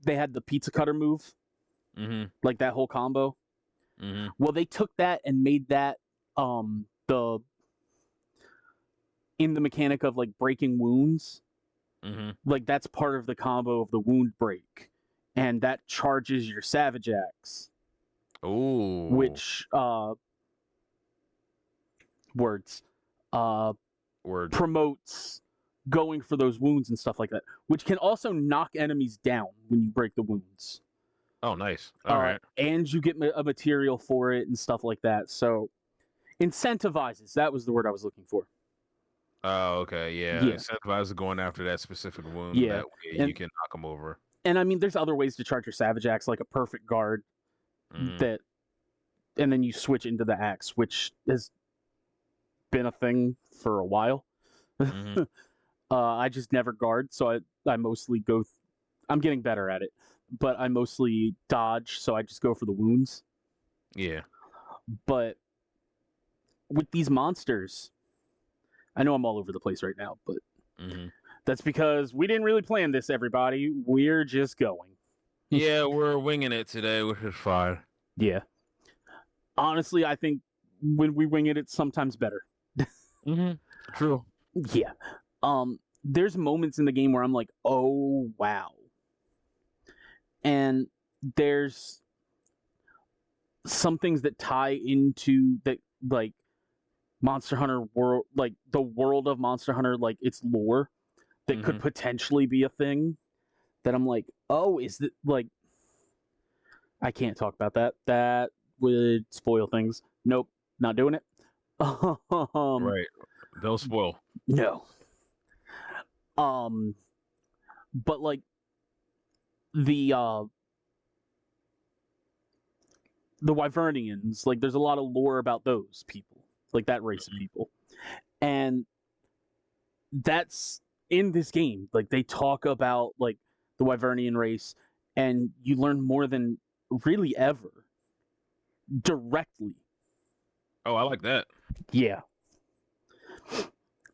[SPEAKER 1] had the pizza cutter move? Like that whole combo? Well, they took that and made that the in the mechanic of like breaking wounds. Like that's part of the combo of the wound break. And that charges your Savage Axe.
[SPEAKER 2] Oh.
[SPEAKER 1] Which promotes going for those wounds and stuff like that, which can also knock enemies down when you break the wounds.
[SPEAKER 2] Oh, nice. All right.
[SPEAKER 1] And you get a material for it and stuff like that. So incentivizes. That was the word I was looking for.
[SPEAKER 2] Oh, okay. Yeah. Incentivize going after that specific wound.
[SPEAKER 1] Yeah.
[SPEAKER 2] That way you can knock them over.
[SPEAKER 1] And I mean, there's other ways to charge your Savage Axe, like a perfect guard that, and then you switch into the axe, which has been a thing for a while. I just never guard, so I mostly go. I'm getting better at it, but I mostly dodge, so I just go for the wounds.
[SPEAKER 2] Yeah.
[SPEAKER 1] But with these monsters, I know I'm all over the place right now, but that's because we didn't really plan this, everybody. We're just going.
[SPEAKER 2] Yeah, we're winging it today, which is fine.
[SPEAKER 1] Yeah. Honestly, I think when we wing it, it's sometimes better.
[SPEAKER 2] True.
[SPEAKER 1] Yeah. There's moments in the game where I'm like, oh, wow. And there's some things that tie into that, like, Monster Hunter world, like, the world of Monster Hunter, like, its lore, that could potentially be a thing, that I'm like, oh, is that, like, I can't talk about that. That would spoil things. Nope, not doing it.
[SPEAKER 2] Right. They'll spoil.
[SPEAKER 1] No. But like the Wyvernians, like there's a lot of lore about those people, like that race of people. And that's in this game. Like they talk about like the Wyvernian race, and you learn more than really ever directly.
[SPEAKER 2] Oh, I like that.
[SPEAKER 1] Yeah.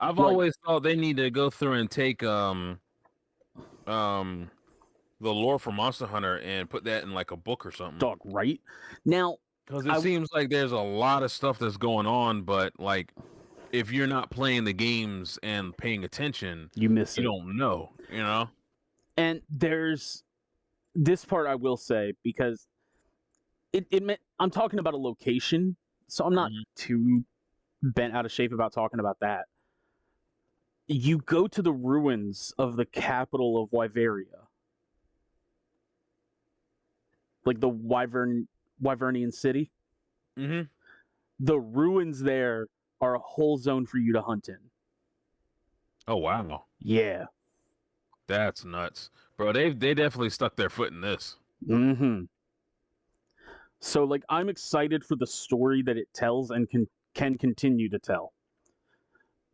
[SPEAKER 2] I've always thought they need to go through and take the lore for Monster Hunter and put that in like a book or something.
[SPEAKER 1] Dog, right? Now,
[SPEAKER 2] because it seems like there's a lot of stuff that's going on, but like if you're not playing the games and paying attention,
[SPEAKER 1] you miss it.
[SPEAKER 2] You don't know, you know?
[SPEAKER 1] And there's this part I will say, because it meant I'm talking about a location, so I'm not too bent out of shape about talking about that. You go to the ruins of the capital of Wyveria. Like the Wyvernian city. The ruins there are a whole zone for you to hunt in.
[SPEAKER 2] Oh, wow.
[SPEAKER 1] Yeah.
[SPEAKER 2] That's nuts. Bro, they definitely stuck their foot in this.
[SPEAKER 1] So, like, I'm excited for the story that it tells and can continue to tell.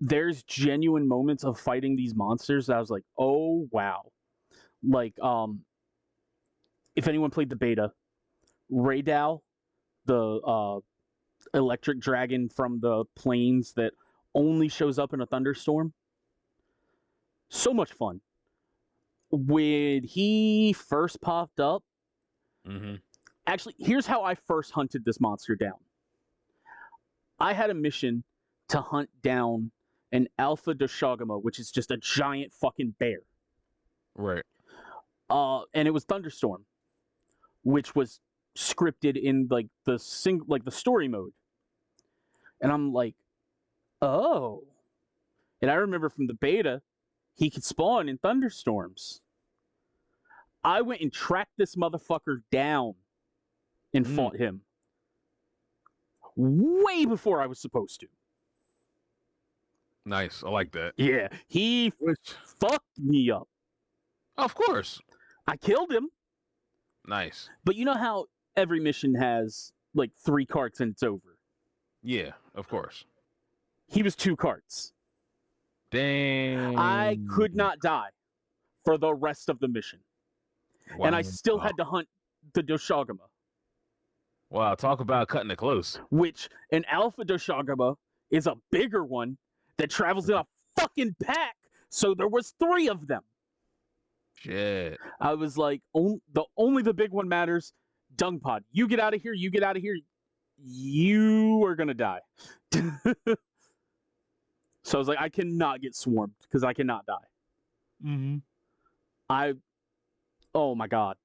[SPEAKER 1] There's genuine moments of fighting these monsters that I was like, oh, wow. Like, if anyone played the beta, Raydal, the electric dragon from the plains that only shows up in a thunderstorm. So much fun. When he first popped up, actually, here's how I first hunted this monster down. I had a mission to hunt down an Alpha Doshagama, which is just a giant fucking bear.
[SPEAKER 2] Right.
[SPEAKER 1] And it was Thunderstorm, which was scripted in like the story mode. And I'm like, oh. And I remember from the beta, he could spawn in thunderstorms. I went and tracked this motherfucker down and fought him way before I was supposed to.
[SPEAKER 2] Nice. I like that.
[SPEAKER 1] Yeah. He fucked me up.
[SPEAKER 2] Of course.
[SPEAKER 1] I killed him.
[SPEAKER 2] Nice.
[SPEAKER 1] But you know how every mission has like 3 carts and it's over?
[SPEAKER 2] Yeah, of course.
[SPEAKER 1] He was 2 carts.
[SPEAKER 2] Dang.
[SPEAKER 1] I could not die for the rest of the mission. Wow. And I still had to hunt the Doshagama.
[SPEAKER 2] Wow, talk about cutting it close.
[SPEAKER 1] Which, an Alpha Doshagama is a bigger one that travels in a fucking pack. So there was 3 of them.
[SPEAKER 2] Shit.
[SPEAKER 1] I was like, only the big one matters. Dung pod. You get out of here. You get out of here. You are going to die. So I was like, I cannot get swarmed because I cannot die. Oh my God.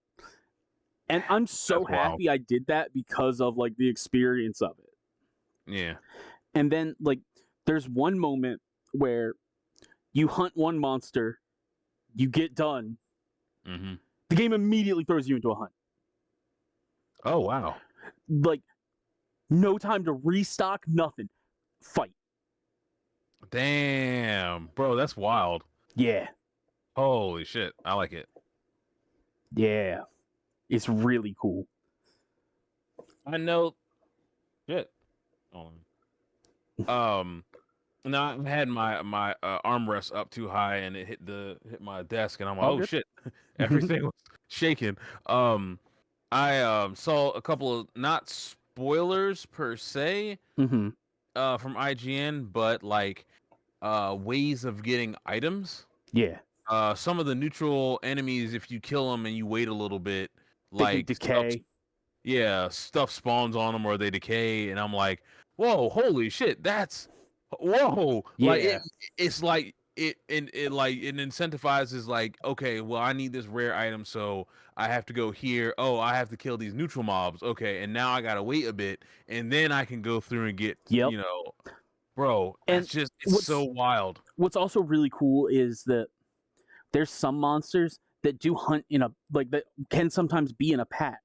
[SPEAKER 1] And I'm so happy I did that because of like the experience of it.
[SPEAKER 2] Yeah.
[SPEAKER 1] And then like there's one moment where You hunt one monster, you get done.
[SPEAKER 2] Mm-hmm.
[SPEAKER 1] The game immediately throws you into a hunt.
[SPEAKER 2] Oh wow!
[SPEAKER 1] Like, no time to restock, nothing. Fight.
[SPEAKER 2] Damn, bro, that's wild.
[SPEAKER 1] Yeah.
[SPEAKER 2] Holy shit, I like it.
[SPEAKER 1] Yeah. It's really cool.
[SPEAKER 2] I know. Shit. No, I had my armrest up too high and it hit my desk and I'm like,
[SPEAKER 1] All
[SPEAKER 2] oh
[SPEAKER 1] good.
[SPEAKER 2] shit, everything was shaking. I saw a couple of not spoilers per se
[SPEAKER 1] Mm-hmm.
[SPEAKER 2] from IGN, but like ways of getting items.
[SPEAKER 1] Yeah.
[SPEAKER 2] Some of the neutral enemies, if you kill them and you wait a little bit,
[SPEAKER 1] They can
[SPEAKER 2] like
[SPEAKER 1] decay.
[SPEAKER 2] stuff spawns on them or they decay, and I'm like, whoa, holy shit, that's whoa, like
[SPEAKER 1] Yeah.
[SPEAKER 2] it's like it like it incentivizes like, okay, well, I need this rare item, so I have to go here. Oh, I have to kill these neutral mobs. Okay, and now I gotta wait a bit, and then I can go through and get,
[SPEAKER 1] Yep.
[SPEAKER 2] bro,
[SPEAKER 1] And
[SPEAKER 2] it's so wild.
[SPEAKER 1] what's also really cool is that there's some monsters that do hunt in a that can sometimes be in a pack.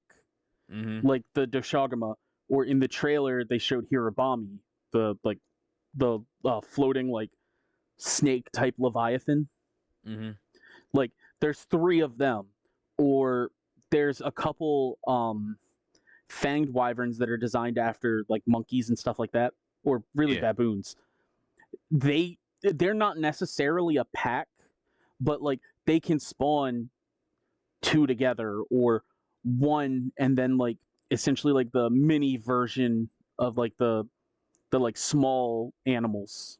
[SPEAKER 2] Mm-hmm.
[SPEAKER 1] Like the Doshagama, or in the trailer they showed Hirabami, the floating like snake type leviathan.
[SPEAKER 2] Mm-hmm.
[SPEAKER 1] Like there's 3 of them, or there's a couple fanged wyverns that are designed after like monkeys and stuff like that, or really baboons. They're not necessarily a pack, but like they can spawn 2 together, or 1, and then like essentially like the mini version of like the like small animals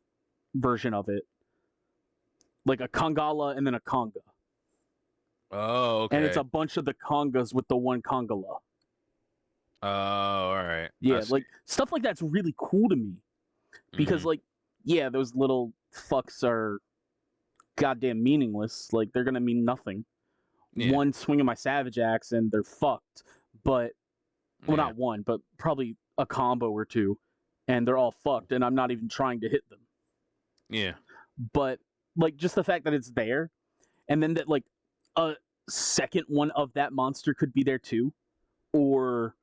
[SPEAKER 1] version of it, like a Kangala and then a Conga.
[SPEAKER 2] Oh, okay.
[SPEAKER 1] And it's a bunch of the Congas with the one Kangala.
[SPEAKER 2] Oh, all right.
[SPEAKER 1] Yeah, like stuff like that's really cool to me, because
[SPEAKER 2] Mm-hmm.
[SPEAKER 1] like, yeah, those little fucks are goddamn meaningless. Like they're gonna mean nothing.
[SPEAKER 2] Yeah.
[SPEAKER 1] One swing of my Savage Axe and they're fucked. But well, not one, but probably a combo or 2, and they're all fucked, and I'm not even trying to hit them.
[SPEAKER 2] Yeah.
[SPEAKER 1] But like just the fact that it's there, and then that like a second one of that monster could be there too, or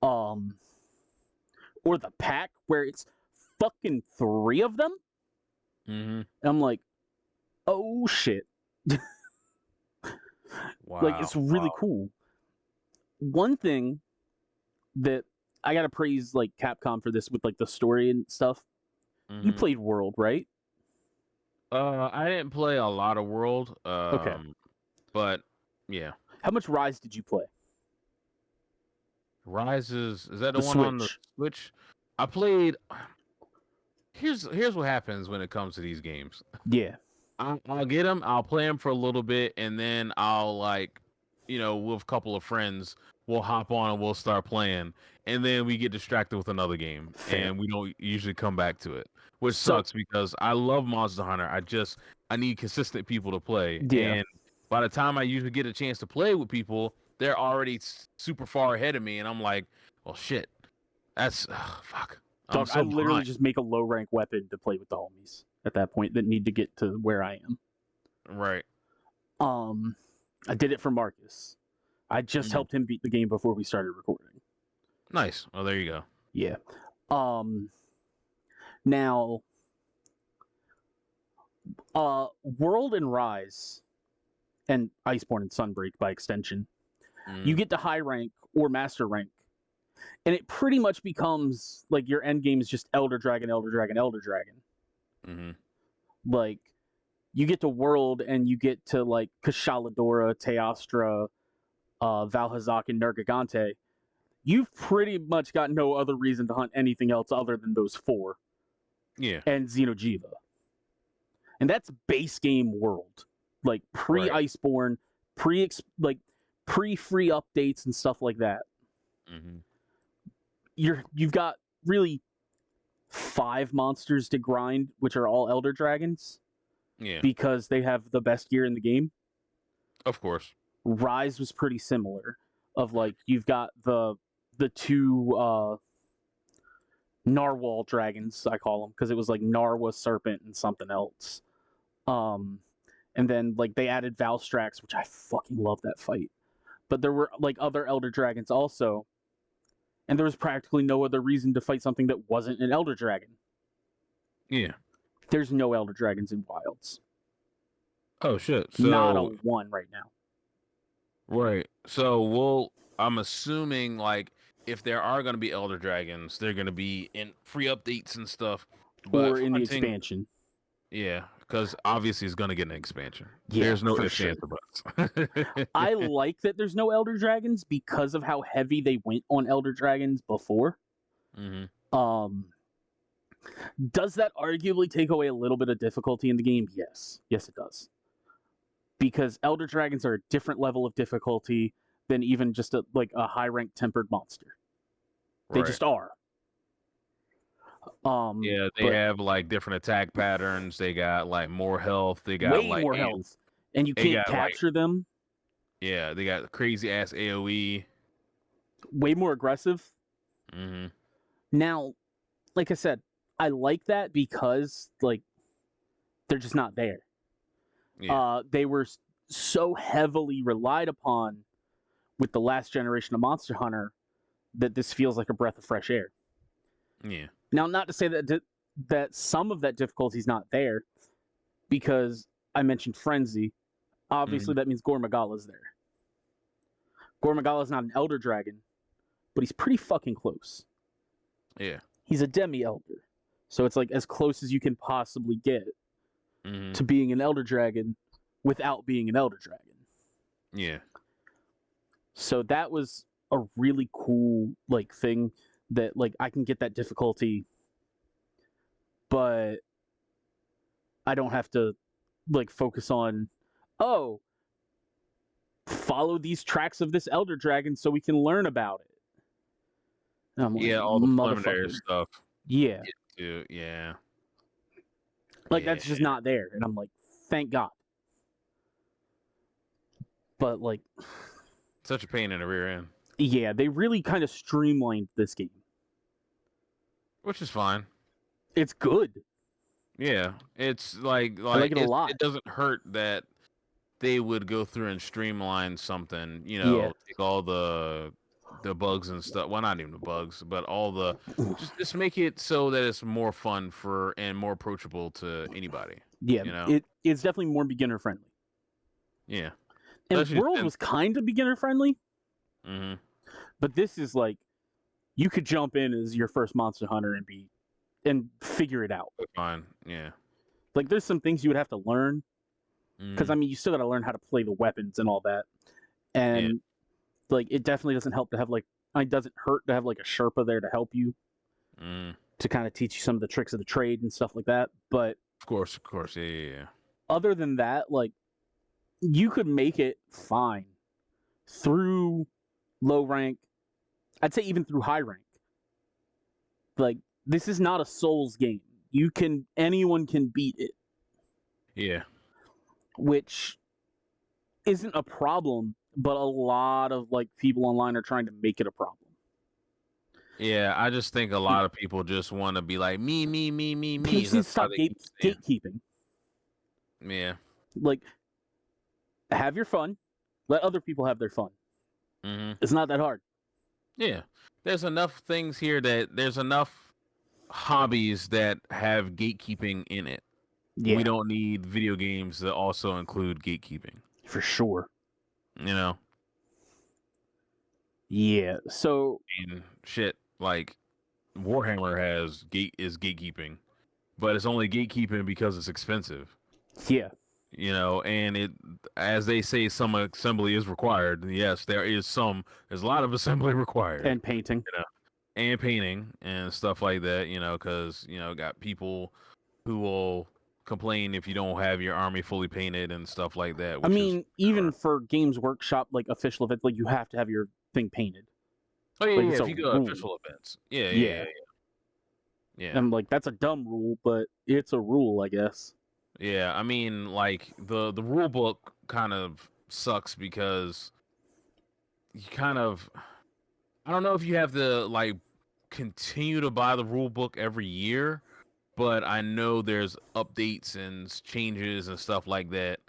[SPEAKER 1] the pack where it's fucking 3 of them.
[SPEAKER 2] Mm-hmm.
[SPEAKER 1] I'm like, oh shit.
[SPEAKER 2] Wow.
[SPEAKER 1] Like it's really cool. One thing that I gotta praise like Capcom for this with like the story and stuff.
[SPEAKER 2] Mm-hmm.
[SPEAKER 1] You played World, right?
[SPEAKER 2] I didn't play a lot of World.
[SPEAKER 1] Okay.
[SPEAKER 2] But yeah.
[SPEAKER 1] How much Rise did you play?
[SPEAKER 2] Rise is that the
[SPEAKER 1] The
[SPEAKER 2] one on the
[SPEAKER 1] Switch.
[SPEAKER 2] Switch? I played. Here's what happens when it comes to these games.
[SPEAKER 1] Yeah.
[SPEAKER 2] I'll get them. I'll play them for a little bit, and then I'll like, with a couple of friends, we'll hop on and we'll start playing, and then we get distracted with another game,
[SPEAKER 1] Fair.
[SPEAKER 2] and we don't usually come back to it, which
[SPEAKER 1] So-
[SPEAKER 2] sucks because I love Monster Hunter. I need consistent people to play,
[SPEAKER 1] Yeah.
[SPEAKER 2] and by the time I usually get a chance to play with people, they're already super far ahead of me, and I'm like, well, shit, that's fuck.
[SPEAKER 1] Dog,
[SPEAKER 2] So
[SPEAKER 1] I literally
[SPEAKER 2] behind.
[SPEAKER 1] just make a low rank weapon to play with the homies at that point that need to get to where I am.
[SPEAKER 2] Right.
[SPEAKER 1] I did it for Marcus. I just helped him beat the game before we started recording.
[SPEAKER 2] Nice. Oh, there you go.
[SPEAKER 1] Yeah. Now, World and Rise, and Iceborne and Sunbreak by extension, you get to high rank or master rank, and it pretty much becomes like your end game is just Elder Dragon, Elder Dragon, Elder Dragon.
[SPEAKER 2] Mm-hmm.
[SPEAKER 1] Like, you get to World and you get to like Kashaladora, Teostra, Valhazak, and Nergigante. You've pretty much got no other reason to hunt anything else other than those 4.
[SPEAKER 2] Yeah.
[SPEAKER 1] And Xeno'jiiva. And that's base game World. Like pre-Iceborne, pre-free updates and stuff like that.
[SPEAKER 2] Mm-hmm.
[SPEAKER 1] You've got really 5 monsters to grind, which are all Elder Dragons.
[SPEAKER 2] Yeah.
[SPEAKER 1] Because they have the best gear in the game.
[SPEAKER 2] Of course.
[SPEAKER 1] Rise was pretty similar. Of like, you've got the 2 narwhal dragons, I call them, because it was like Narwa, serpent, and something else. And then like they added Valstrax, which I fucking love that fight. But there were like other Elder Dragons also, and there was practically no other reason to fight something that wasn't an Elder Dragon.
[SPEAKER 2] Yeah.
[SPEAKER 1] There's no Elder Dragons in Wilds.
[SPEAKER 2] Oh shit. So
[SPEAKER 1] not a one right now.
[SPEAKER 2] Right. So I'm assuming like if there are going to be Elder Dragons, they're going to be in free updates and stuff. But
[SPEAKER 1] or in the expansion.
[SPEAKER 2] Yeah, because obviously it's going to get an expansion.
[SPEAKER 1] Yeah,
[SPEAKER 2] there's no
[SPEAKER 1] for
[SPEAKER 2] ifs, ands,
[SPEAKER 1] sure.
[SPEAKER 2] or buts.
[SPEAKER 1] I like that there's no Elder Dragons because of how heavy they went on Elder Dragons before.
[SPEAKER 2] Mm-hmm.
[SPEAKER 1] Does that arguably take away a little bit of difficulty in the game? Yes. Yes, it does. Because Elder Dragons are a different level of difficulty than even just a high-ranked tempered monster. They just are.
[SPEAKER 2] Yeah, they have like different attack patterns. They got like more health. They got
[SPEAKER 1] way
[SPEAKER 2] like
[SPEAKER 1] more health, and you can't capture them.
[SPEAKER 2] Yeah, they got crazy ass AOE.
[SPEAKER 1] Way more aggressive.
[SPEAKER 2] Mm-hmm.
[SPEAKER 1] Now, like I said, I like that because like they're just not there.
[SPEAKER 2] Yeah.
[SPEAKER 1] They were so heavily relied upon with the last generation of Monster Hunter that this feels like a breath of fresh air.
[SPEAKER 2] Yeah.
[SPEAKER 1] Now, not to say that some of that difficulty is not there, because I mentioned Frenzy. Obviously, that means Gore Magala's there. Gore Magala's not an Elder Dragon, but he's pretty fucking close.
[SPEAKER 2] Yeah.
[SPEAKER 1] He's a Demi-Elder. So it's like as close as you can possibly get to being an Elder Dragon without being an Elder Dragon.
[SPEAKER 2] Yeah.
[SPEAKER 1] So that was a really cool like thing that like I can get that difficulty, but I don't have to like focus on, oh, follow these tracks of this Elder Dragon so we can learn about it. And I'm like,
[SPEAKER 2] all the preliminary stuff.
[SPEAKER 1] Yeah.
[SPEAKER 2] Yeah.
[SPEAKER 1] Like that's just not there. And I'm like, thank God. But like
[SPEAKER 2] such a pain in the rear end.
[SPEAKER 1] Yeah, they really kind of streamlined this game.
[SPEAKER 2] Which is fine.
[SPEAKER 1] It's good.
[SPEAKER 2] Yeah. It's like
[SPEAKER 1] I like it a lot.
[SPEAKER 2] It doesn't hurt that they would go through and streamline something, take all the bugs and stuff. Well, not even the bugs, but all the just make it so that it's more fun and more approachable to anybody.
[SPEAKER 1] Yeah, it's definitely more beginner friendly.
[SPEAKER 2] Yeah,
[SPEAKER 1] and World was kind of beginner friendly.
[SPEAKER 2] Mm-hmm.
[SPEAKER 1] But this is like you could jump in as your first Monster Hunter and figure it out.
[SPEAKER 2] Fine, yeah.
[SPEAKER 1] Like there's some things you would have to learn. Because I mean, you still got to learn how to play the weapons and all that, and like it definitely doesn't help to have it doesn't hurt to have like a Sherpa there to help you to kind of teach you some of the tricks of the trade and stuff like that. But
[SPEAKER 2] of course, yeah.
[SPEAKER 1] Other than that, like you could make it fine through low rank. I'd say even through high rank. Like this is not a Souls game. Anyone can beat it.
[SPEAKER 2] Yeah.
[SPEAKER 1] Which isn't a problem, but a lot of like people online are trying to make it a problem.
[SPEAKER 2] Yeah, I just think a lot of people just want to be like me.
[SPEAKER 1] People just need to stop gatekeeping.
[SPEAKER 2] Yeah.
[SPEAKER 1] Like, have your fun. Let other people have their fun. It's not that hard.
[SPEAKER 2] Yeah. There's enough things here there's enough hobbies that have gatekeeping in it. Yeah. We don't need video games that also include gatekeeping.
[SPEAKER 1] For sure.
[SPEAKER 2] Yeah, so shit, like Warhammer is gatekeeping, but it's only gatekeeping because it's expensive.
[SPEAKER 1] Yeah.
[SPEAKER 2] And as they say, some assembly is required. Yes, there's a lot of assembly required.
[SPEAKER 1] And painting.
[SPEAKER 2] And painting and stuff like that, because, got people who will complain if you don't have your army fully painted and stuff like that.
[SPEAKER 1] I mean, even for Games Workshop, like official events, like you have to have your thing painted.
[SPEAKER 2] Oh yeah, like, if you go to official events. Yeah.
[SPEAKER 1] I'm like, that's a dumb rule, but it's a rule, I guess.
[SPEAKER 2] Yeah, I mean, like the rule book kind of sucks because you kind of, I don't know if you have to like continue to buy the rule book every year, but I know there's updates and changes and stuff like that.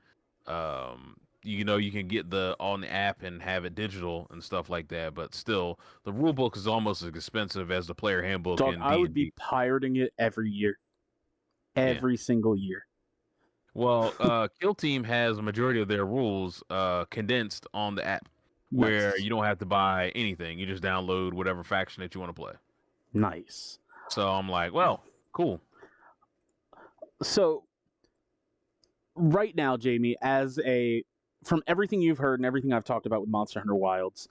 [SPEAKER 2] You can get the on the app and have it digital and stuff like that, but still, the rule book is almost as expensive as the player handbook
[SPEAKER 1] Dog,
[SPEAKER 2] in
[SPEAKER 1] I would be
[SPEAKER 2] D&D.
[SPEAKER 1] pirating it every year.
[SPEAKER 2] Yeah.
[SPEAKER 1] Every single year.
[SPEAKER 2] Well, Kill Team has a majority of their rules condensed on the app, where
[SPEAKER 1] Nice.
[SPEAKER 2] you don't have to buy anything. You just download whatever faction that you want to play.
[SPEAKER 1] Nice.
[SPEAKER 2] So I'm like, well, cool.
[SPEAKER 1] So right now, Jamie, from everything you've heard and everything I've talked about with Monster Hunter Wilds,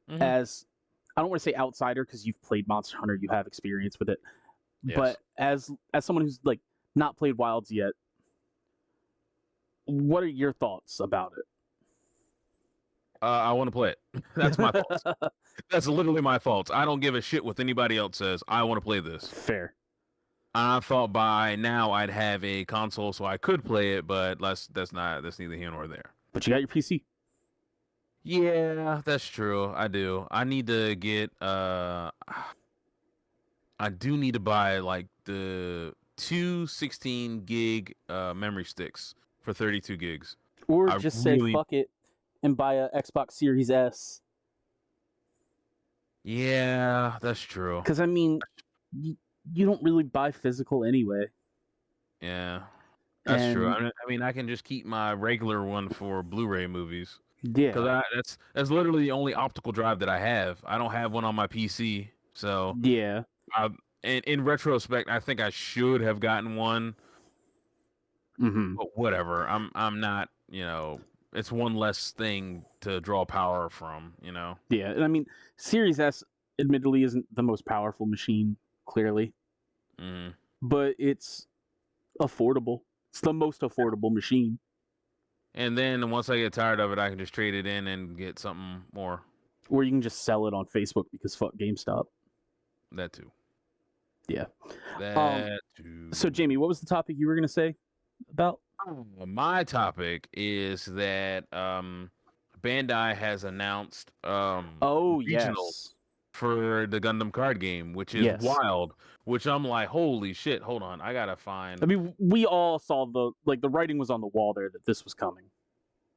[SPEAKER 2] Mhm.
[SPEAKER 1] as I don't want to say outsider because you've played Monster Hunter, you have experience with it,
[SPEAKER 2] Yes.
[SPEAKER 1] but as someone who's like not played Wilds yet, what are your thoughts about it?
[SPEAKER 2] I want to play it. That's my thoughts. That's literally my thoughts. I don't give a shit what anybody else says. I want to play this.
[SPEAKER 1] Fair.
[SPEAKER 2] I thought by now I'd have a console so I could play it, but that's neither here nor there.
[SPEAKER 1] But you got your PC.
[SPEAKER 2] Yeah, that's true. I do. I need to get I do need to buy like the two 16 gig memory sticks for 32 gigs.
[SPEAKER 1] Or
[SPEAKER 2] I
[SPEAKER 1] just
[SPEAKER 2] really-
[SPEAKER 1] say fuck it and buy a Xbox Series S.
[SPEAKER 2] Yeah, that's true.
[SPEAKER 1] Because I mean, you don't really buy physical anyway.
[SPEAKER 2] Yeah, that's true.
[SPEAKER 1] And
[SPEAKER 2] I mean, I can just keep my regular one for Blu-ray movies
[SPEAKER 1] yeah,
[SPEAKER 2] because that's literally the only optical drive that I have. I don't have one on my PC, so
[SPEAKER 1] yeah.
[SPEAKER 2] in retrospect, I think I should have gotten one.
[SPEAKER 1] Mm-hmm.
[SPEAKER 2] But whatever. I'm not. It's one less thing to draw power from.
[SPEAKER 1] Yeah, and I mean, Series S admittedly isn't the most powerful machine, clearly, but it's affordable. It's the most affordable machine.
[SPEAKER 2] And then once I get tired of it, I can just trade it in and get something more.
[SPEAKER 1] Or you can just sell it on Facebook because fuck GameStop.
[SPEAKER 2] That too.
[SPEAKER 1] Yeah.
[SPEAKER 2] That too.
[SPEAKER 1] So Jamie, what was the topic you were gonna say about?
[SPEAKER 2] My topic is that Bandai has announced regionals
[SPEAKER 1] yes,
[SPEAKER 2] for the Gundam card game, which is wild. Which I'm like, holy shit! Hold on, I gotta find.
[SPEAKER 1] I mean, we all saw the writing was on the wall there that this was coming.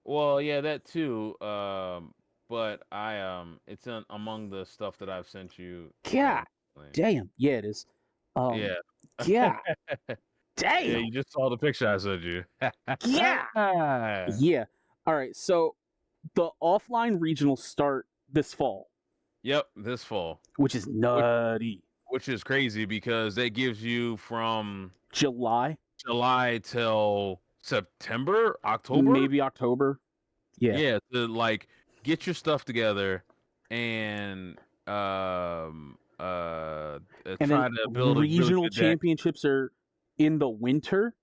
[SPEAKER 2] Well, yeah, that too. But it's among the stuff that I've sent you.
[SPEAKER 1] God damn, yeah, it is.
[SPEAKER 2] Yeah.
[SPEAKER 1] Yeah. Damn.
[SPEAKER 2] Yeah, you just saw the picture I sent you.
[SPEAKER 1] Yeah. Yeah. All right. So the offline regionals start this fall.
[SPEAKER 2] Yep, this fall.
[SPEAKER 1] Which is nutty.
[SPEAKER 2] Which is crazy because that gives you from
[SPEAKER 1] July
[SPEAKER 2] till September, October,
[SPEAKER 1] maybe October. Yeah.
[SPEAKER 2] Yeah, to like get your stuff together and try to build
[SPEAKER 1] regional
[SPEAKER 2] a really
[SPEAKER 1] championships are in the winter.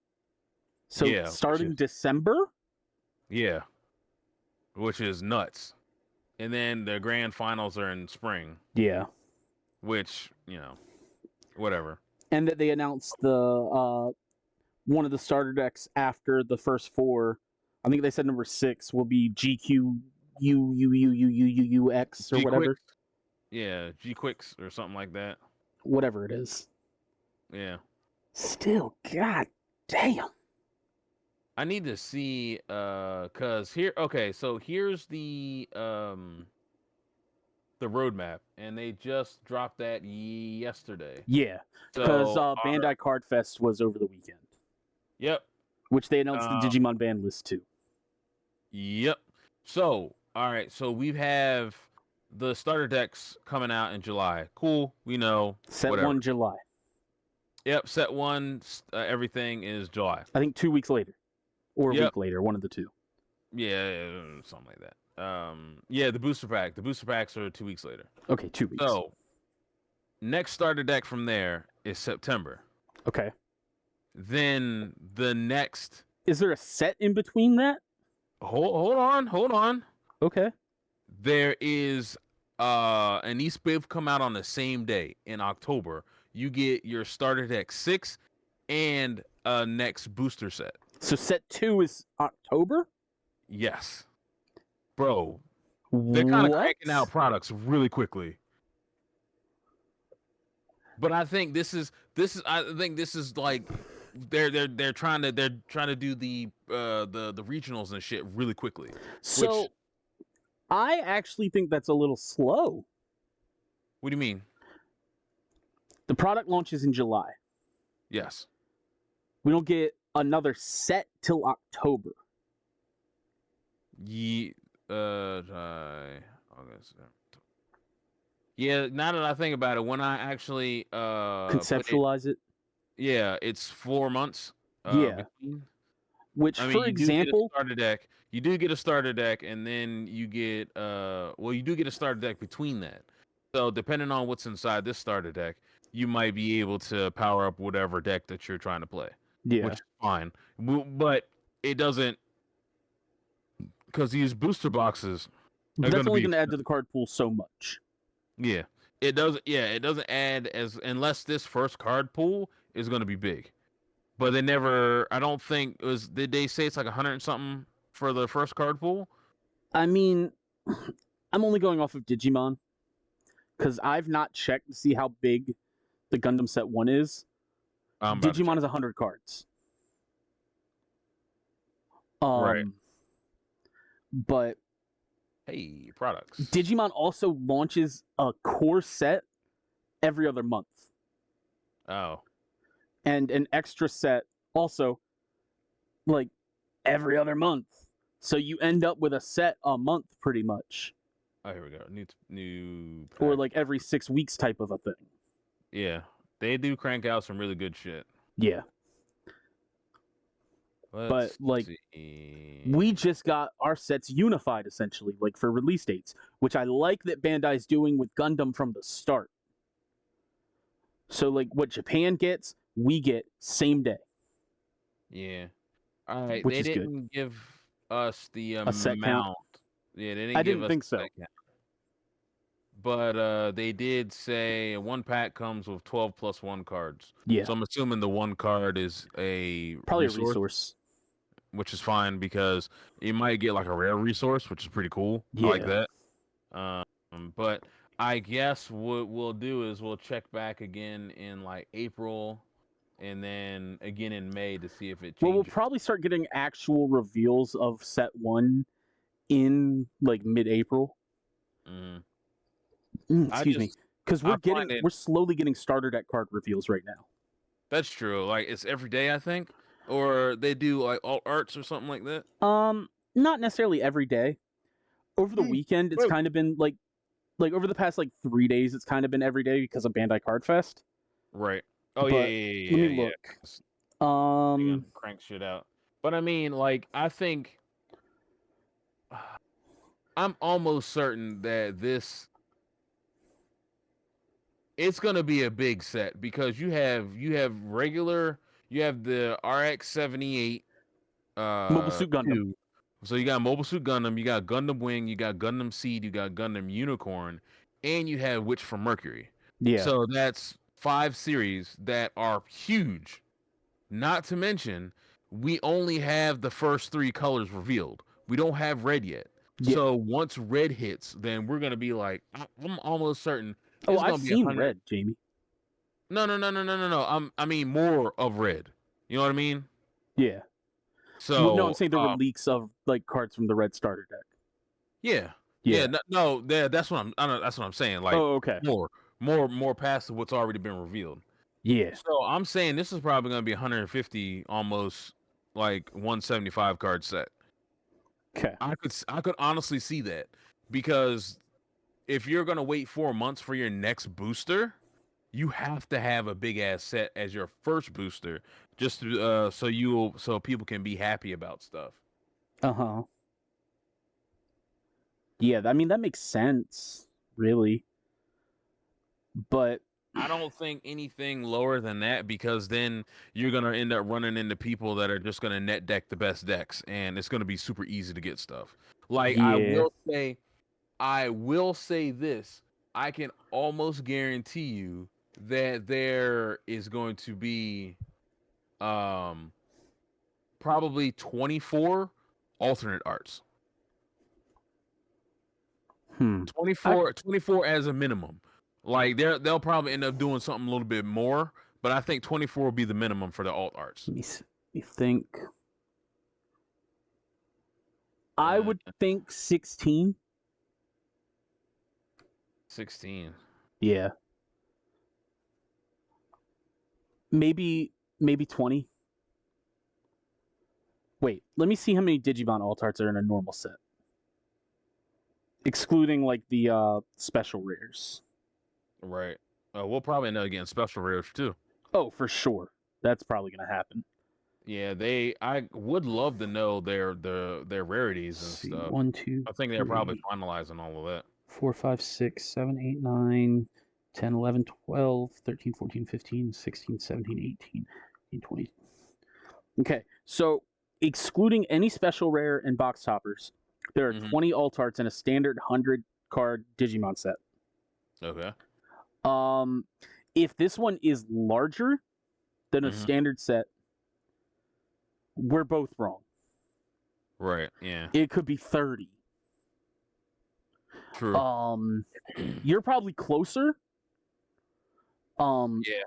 [SPEAKER 1] So starting December?
[SPEAKER 2] Yeah. Which is nuts. And then the grand finals are in spring.
[SPEAKER 1] Yeah.
[SPEAKER 2] Which, whatever.
[SPEAKER 1] And that they announced the one of the starter decks after the first four. I think they said number 6 will be GQUUUUUUX or whatever.
[SPEAKER 2] Yeah, G-Quicks or something like that.
[SPEAKER 1] Whatever it is.
[SPEAKER 2] Yeah.
[SPEAKER 1] Still, god damn.
[SPEAKER 2] I need to see cause so here's the roadmap, and they just dropped that yesterday.
[SPEAKER 1] Yeah, because Bandai Card Fest was over the weekend.
[SPEAKER 2] Yep.
[SPEAKER 1] Which they announced the Digimon ban list too.
[SPEAKER 2] Yep. So, all right, so we have the starter decks coming out in July. Cool, we know.
[SPEAKER 1] Set 1 July.
[SPEAKER 2] Yep, set 1, everything is July.
[SPEAKER 1] I think 2 weeks later. Or a week later, one of the two.
[SPEAKER 2] Yeah, something like that. Yeah, the booster pack. The booster packs are 2 weeks later.
[SPEAKER 1] Okay, 2 weeks.
[SPEAKER 2] So, next starter deck from there is September.
[SPEAKER 1] Okay.
[SPEAKER 2] Then the next...
[SPEAKER 1] Is there a set in between that?
[SPEAKER 2] Hold on.
[SPEAKER 1] Okay.
[SPEAKER 2] There is an eSpiv come out on the same day in October. You get your starter deck 6 and next booster set.
[SPEAKER 1] So set 2 is October?
[SPEAKER 2] Yes. Bro, they're kind of cranking out products really quickly. But I think this is like they're trying to do the regionals and shit really quickly.
[SPEAKER 1] So
[SPEAKER 2] Which,
[SPEAKER 1] I actually think that's a little slow.
[SPEAKER 2] what do you mean?
[SPEAKER 1] The product launches in July.
[SPEAKER 2] Yes.
[SPEAKER 1] We don't get another set till October.
[SPEAKER 2] August. Yeah, now that I think about it, when I actually
[SPEAKER 1] Conceptualize it.
[SPEAKER 2] Yeah, it's 4 months.
[SPEAKER 1] Yeah.
[SPEAKER 2] Between.
[SPEAKER 1] Which,
[SPEAKER 2] I mean,
[SPEAKER 1] for
[SPEAKER 2] you do get a
[SPEAKER 1] example,
[SPEAKER 2] starter deck. You do get a starter deck, and then you get you do get a starter deck between that. So depending on what's inside this starter deck, you might be able to power up whatever deck that you're trying to play.
[SPEAKER 1] yeah,
[SPEAKER 2] Which is fine. But it doesn't, because these booster boxes are
[SPEAKER 1] but
[SPEAKER 2] going
[SPEAKER 1] that's
[SPEAKER 2] to
[SPEAKER 1] only
[SPEAKER 2] be
[SPEAKER 1] going to add to the card pool so much.
[SPEAKER 2] Yeah. It doesn't. Yeah, it doesn't add as unless this first card pool is going to be big. But they never. I don't think it was. Did they say it's like 100 and something for the first card pool?
[SPEAKER 1] I mean, I'm only going off of Digimon because I've not checked to see how big the Gundam Set 1 is. Digimon is 100 cards.
[SPEAKER 2] Right.
[SPEAKER 1] But
[SPEAKER 2] Hey, products.
[SPEAKER 1] Digimon also launches a core set every other month.
[SPEAKER 2] Oh.
[SPEAKER 1] And an extra set also like every other month. So you end up with a set a month pretty much.
[SPEAKER 2] Oh, here we go. New pack.
[SPEAKER 1] Or like every 6 weeks type of a thing.
[SPEAKER 2] Yeah. They do crank out some really good shit.
[SPEAKER 1] Yeah.
[SPEAKER 2] Let's
[SPEAKER 1] see. We just got our sets unified essentially, like for release dates, which I like that Bandai's doing with Gundam from the start. So like what Japan gets, we get same day.
[SPEAKER 2] Yeah. All right.
[SPEAKER 1] Which
[SPEAKER 2] they
[SPEAKER 1] is
[SPEAKER 2] didn't
[SPEAKER 1] good.
[SPEAKER 2] give us the
[SPEAKER 1] A set
[SPEAKER 2] amount.
[SPEAKER 1] count.
[SPEAKER 2] Yeah, they didn't
[SPEAKER 1] I
[SPEAKER 2] give
[SPEAKER 1] didn't
[SPEAKER 2] us
[SPEAKER 1] think
[SPEAKER 2] a
[SPEAKER 1] so.
[SPEAKER 2] set count. But they did say one pack comes with 12 plus 1 cards.
[SPEAKER 1] Yeah.
[SPEAKER 2] So I'm assuming the 1 card is
[SPEAKER 1] probably a resource.
[SPEAKER 2] Which is fine because you might get like a rare resource, which is pretty cool.
[SPEAKER 1] Yeah.
[SPEAKER 2] I like that. But I guess what we'll do is we'll check back again in like April and then again in May to see if it changes.
[SPEAKER 1] Well, we'll probably start getting actual reveals of set 1 in like mid-April. Excuse me, because we're slowly getting starter deck card reveals right now.
[SPEAKER 2] That's true. Like it's every day, I think, or they do like alt arts or something like that.
[SPEAKER 1] Not necessarily every day. Over the weekend, it's kind of been like over the past like 3 days, it's kind of been every day because of Bandai Card Fest.
[SPEAKER 2] Right. Oh
[SPEAKER 1] but
[SPEAKER 2] yeah.
[SPEAKER 1] Let me look.
[SPEAKER 2] Crank shit out. But I mean, like, I think I'm almost certain that it's gonna be a big set because you have the RX-78
[SPEAKER 1] Mobile Suit Gundam.
[SPEAKER 2] 2. So you got Mobile Suit Gundam, you got Gundam Wing, you got Gundam Seed, you got Gundam Unicorn, and you have Witch from Mercury.
[SPEAKER 1] Yeah.
[SPEAKER 2] So that's 5 series that are huge. Not to mention, we only have the first 3 colors revealed. We don't have red yet. Yeah. So once red hits, then we're gonna be like, I'm almost certain.
[SPEAKER 1] I've seen red, Jamie.
[SPEAKER 2] No. I mean more of red. You know what I mean?
[SPEAKER 1] Yeah. So no, I'm saying there were leaks of like cards from the red starter deck.
[SPEAKER 2] Yeah. That's what I'm saying. Like,
[SPEAKER 1] okay.
[SPEAKER 2] More past what's already been revealed.
[SPEAKER 1] Yeah.
[SPEAKER 2] So I'm saying this is probably gonna be 150, almost like 175 card set.
[SPEAKER 1] Okay.
[SPEAKER 2] I could honestly see that because if you're gonna wait 4 months for your next booster, you have to have a big ass set as your first booster, just to, so people can be happy about stuff.
[SPEAKER 1] Yeah, I mean that makes sense, really. But
[SPEAKER 2] I don't think anything lower than that, because then you're gonna end up running into people that are just gonna net deck the best decks, and it's gonna be super easy to get stuff. Like, yeah. I will say this: I can almost guarantee you that there is going to be, probably 24 alternate arts. 24 as a minimum. Like they'll probably end up doing something a little bit more, but I think 24 will be the minimum for the alt arts.
[SPEAKER 1] Let me think. I would think 16.
[SPEAKER 2] 16.
[SPEAKER 1] Yeah. Maybe 20. Wait, let me see how many Digimon alt arts are in a normal set. Excluding like the special rares.
[SPEAKER 2] Right. We'll probably end up getting special rares too.
[SPEAKER 1] Oh, for sure. That's probably gonna happen.
[SPEAKER 2] Yeah, I would love to know their rarities and stuff.
[SPEAKER 1] 1, 2,
[SPEAKER 2] I think they're probably finalizing all of that.
[SPEAKER 1] 4, 5, 6, 7, 8, 9, 10, 11, 12, 13, 14, 15, 16, 17, 18, 19, 20. Okay, so excluding any special rare and box toppers, there are 20 alt arts in a standard 100 card Digimon set.
[SPEAKER 2] Okay.
[SPEAKER 1] If this one is larger than a standard set, we're both wrong.
[SPEAKER 2] Right, yeah.
[SPEAKER 1] It could be 30.
[SPEAKER 2] True.
[SPEAKER 1] You're probably closer.
[SPEAKER 2] Yeah.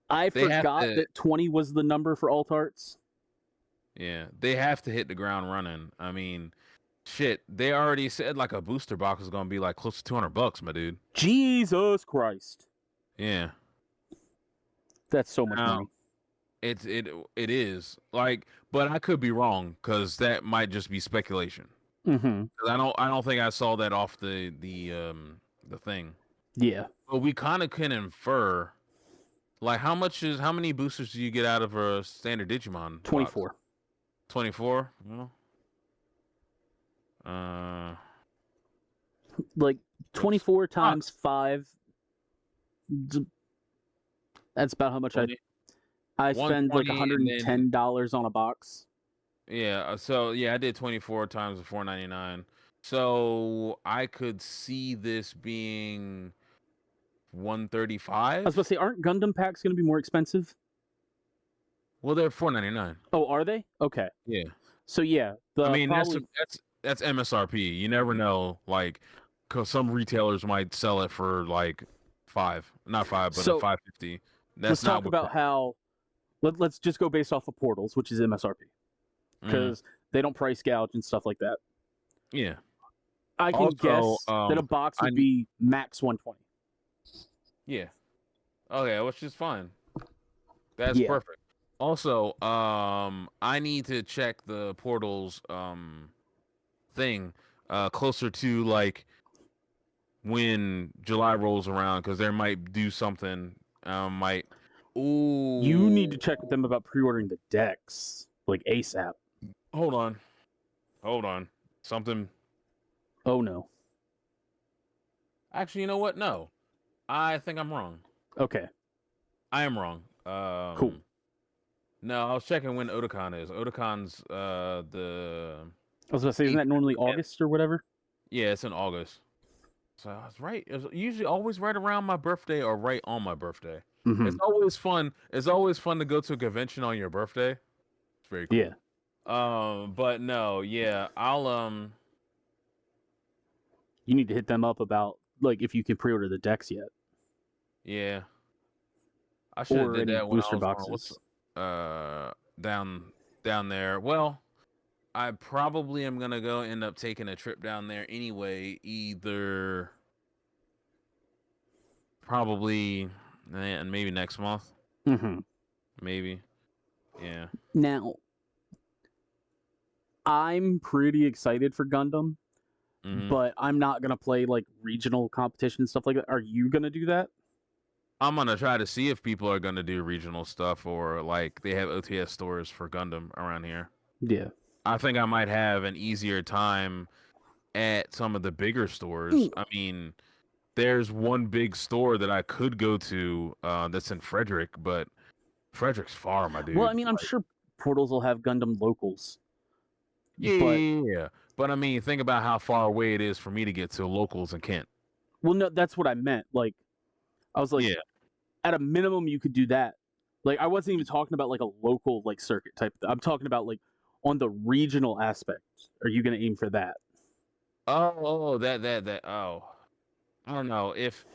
[SPEAKER 1] I forgot that 20 was the number for alt arts.
[SPEAKER 2] Yeah, they have to hit the ground running. I mean, shit, they already said like a booster box is gonna be like close to $200, my dude.
[SPEAKER 1] Jesus Christ.
[SPEAKER 2] Yeah.
[SPEAKER 1] That's so much money.
[SPEAKER 2] It is like, but I could be wrong because that might just be speculation.
[SPEAKER 1] Mm-hmm.
[SPEAKER 2] I don't think I saw that off the thing.
[SPEAKER 1] Yeah.
[SPEAKER 2] But we kind of can infer, like, how many boosters do you get out of a standard Digimon?
[SPEAKER 1] 24.
[SPEAKER 2] Box? 24.
[SPEAKER 1] Like 24 times 5. That's about how much I spend like $110 on a box.
[SPEAKER 2] Yeah, so yeah, I did 24 times the $4.99. So I could see this being $135.
[SPEAKER 1] I was about to say, aren't Gundam packs going to be more expensive?
[SPEAKER 2] Well, they're $4.99.
[SPEAKER 1] Oh, are they? Okay.
[SPEAKER 2] Yeah.
[SPEAKER 1] So yeah,
[SPEAKER 2] I mean that's MSRP. You never know, like, cause some retailers might sell it for like not five, but $5.50.
[SPEAKER 1] Let's talk about how. Let's just go based off of portals, which is MSRP, because they don't price gouge and stuff like that.
[SPEAKER 2] Yeah.
[SPEAKER 1] I can guess that a box would be max 120.
[SPEAKER 2] Yeah. Okay, which is fine. That's perfect. Also, I need to check the portals thing closer to like when July rolls around, because they might do something. Ooh.
[SPEAKER 1] You need to check with them about pre-ordering the decks like ASAP.
[SPEAKER 2] Hold on. Something.
[SPEAKER 1] Oh no.
[SPEAKER 2] Actually, you know what? No, I think I'm wrong.
[SPEAKER 1] Okay.
[SPEAKER 2] I am wrong.
[SPEAKER 1] Cool.
[SPEAKER 2] No, I was checking when Otakon is. Otakon's the.
[SPEAKER 1] I was gonna say, isn't that normally August or whatever?
[SPEAKER 2] Yeah, it's in August. So I was right. It's usually always right around my birthday or right on my birthday.
[SPEAKER 1] Mm-hmm.
[SPEAKER 2] It's always fun. It's always fun to go to a convention on your birthday. It's very cool.
[SPEAKER 1] Yeah.
[SPEAKER 2] But no, yeah, I'll
[SPEAKER 1] You need to hit them up about like if you can pre-order the decks yet.
[SPEAKER 2] Yeah. I should have did that when
[SPEAKER 1] booster
[SPEAKER 2] I was down there. Well, I probably am gonna go end up taking a trip down there anyway. Either probably and maybe next month.
[SPEAKER 1] Mm-hmm.
[SPEAKER 2] Maybe. Yeah.
[SPEAKER 1] Now, I'm pretty excited for Gundam, but I'm not gonna play like regional competition stuff like that. Are you gonna do that?
[SPEAKER 2] I'm gonna try to see if people are gonna do regional stuff or like they have OTS stores for Gundam around here.
[SPEAKER 1] Yeah.
[SPEAKER 2] I think I might have an easier time at some of the bigger stores. I mean, there's one big store that I could go to that's in Frederick, but Frederick's far, my dude.
[SPEAKER 1] Well, I mean, I'm sure Portals will have Gundam locals.
[SPEAKER 2] Yeah. But I mean, think about how far away it is for me to get to locals in Kent.
[SPEAKER 1] Well, no, that's what I meant. Like, I was like, at a minimum, you could do that. Like, I wasn't even talking about like a local like circuit type. I'm talking about like on the regional aspect. Are you going to aim for that?
[SPEAKER 2] Oh, that. Oh, I don't know if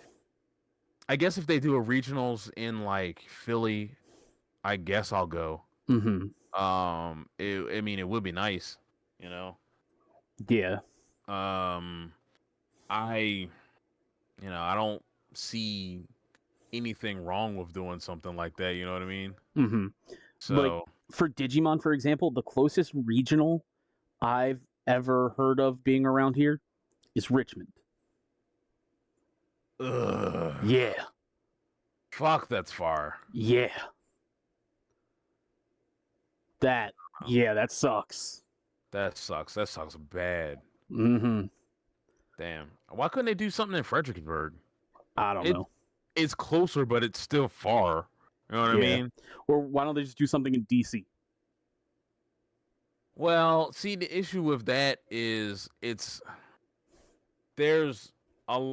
[SPEAKER 2] I guess if they do a regionals in like Philly, I guess I'll go.
[SPEAKER 1] Mm-hmm.
[SPEAKER 2] I mean, it would be nice, you know.
[SPEAKER 1] Yeah.
[SPEAKER 2] Um, I, I don't see anything wrong with doing something like that. You know what I mean?
[SPEAKER 1] Mm-hmm. Like
[SPEAKER 2] So,
[SPEAKER 1] for Digimon, for example, the closest regional I've ever heard of being around here is Richmond.
[SPEAKER 2] ugh,
[SPEAKER 1] Yeah.
[SPEAKER 2] fuck, that's far.
[SPEAKER 1] Yeah. That. Yeah, that sucks.
[SPEAKER 2] That sucks. That sucks bad.
[SPEAKER 1] Mm-hmm.
[SPEAKER 2] Damn. Why couldn't they do something in Fredericksburg?
[SPEAKER 1] I don't
[SPEAKER 2] It
[SPEAKER 1] know.
[SPEAKER 2] it's closer, but it's still far. You know what I
[SPEAKER 1] Yeah.
[SPEAKER 2] mean?
[SPEAKER 1] Or why don't they just do something in DC?
[SPEAKER 2] Well, see, the issue with that is there's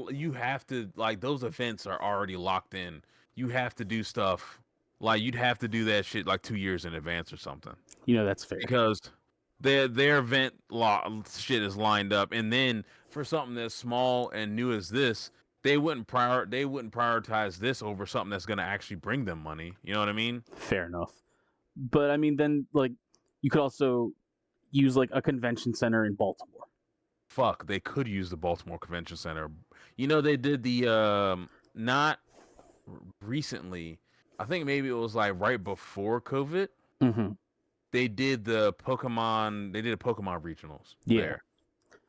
[SPEAKER 2] you have to like those events are already locked in. You have to do stuff like you'd have to do that shit like 2 years in advance or something
[SPEAKER 1] You know, that's fair.
[SPEAKER 2] because their event shit is lined up, and then for something that's small and new as this, they wouldn't prioritize this over something that's gonna actually bring them money. You know what I mean?
[SPEAKER 1] Fair enough. But I mean, then, like, you could also use, like, a convention center in Baltimore.
[SPEAKER 2] Fuck, they could use the Baltimore Convention Center. They did the not recently. I think maybe it was like right before COVID.
[SPEAKER 1] Mm-hmm.
[SPEAKER 2] They did the Pokemon. They did a Pokemon regionals
[SPEAKER 1] Yeah.
[SPEAKER 2] there,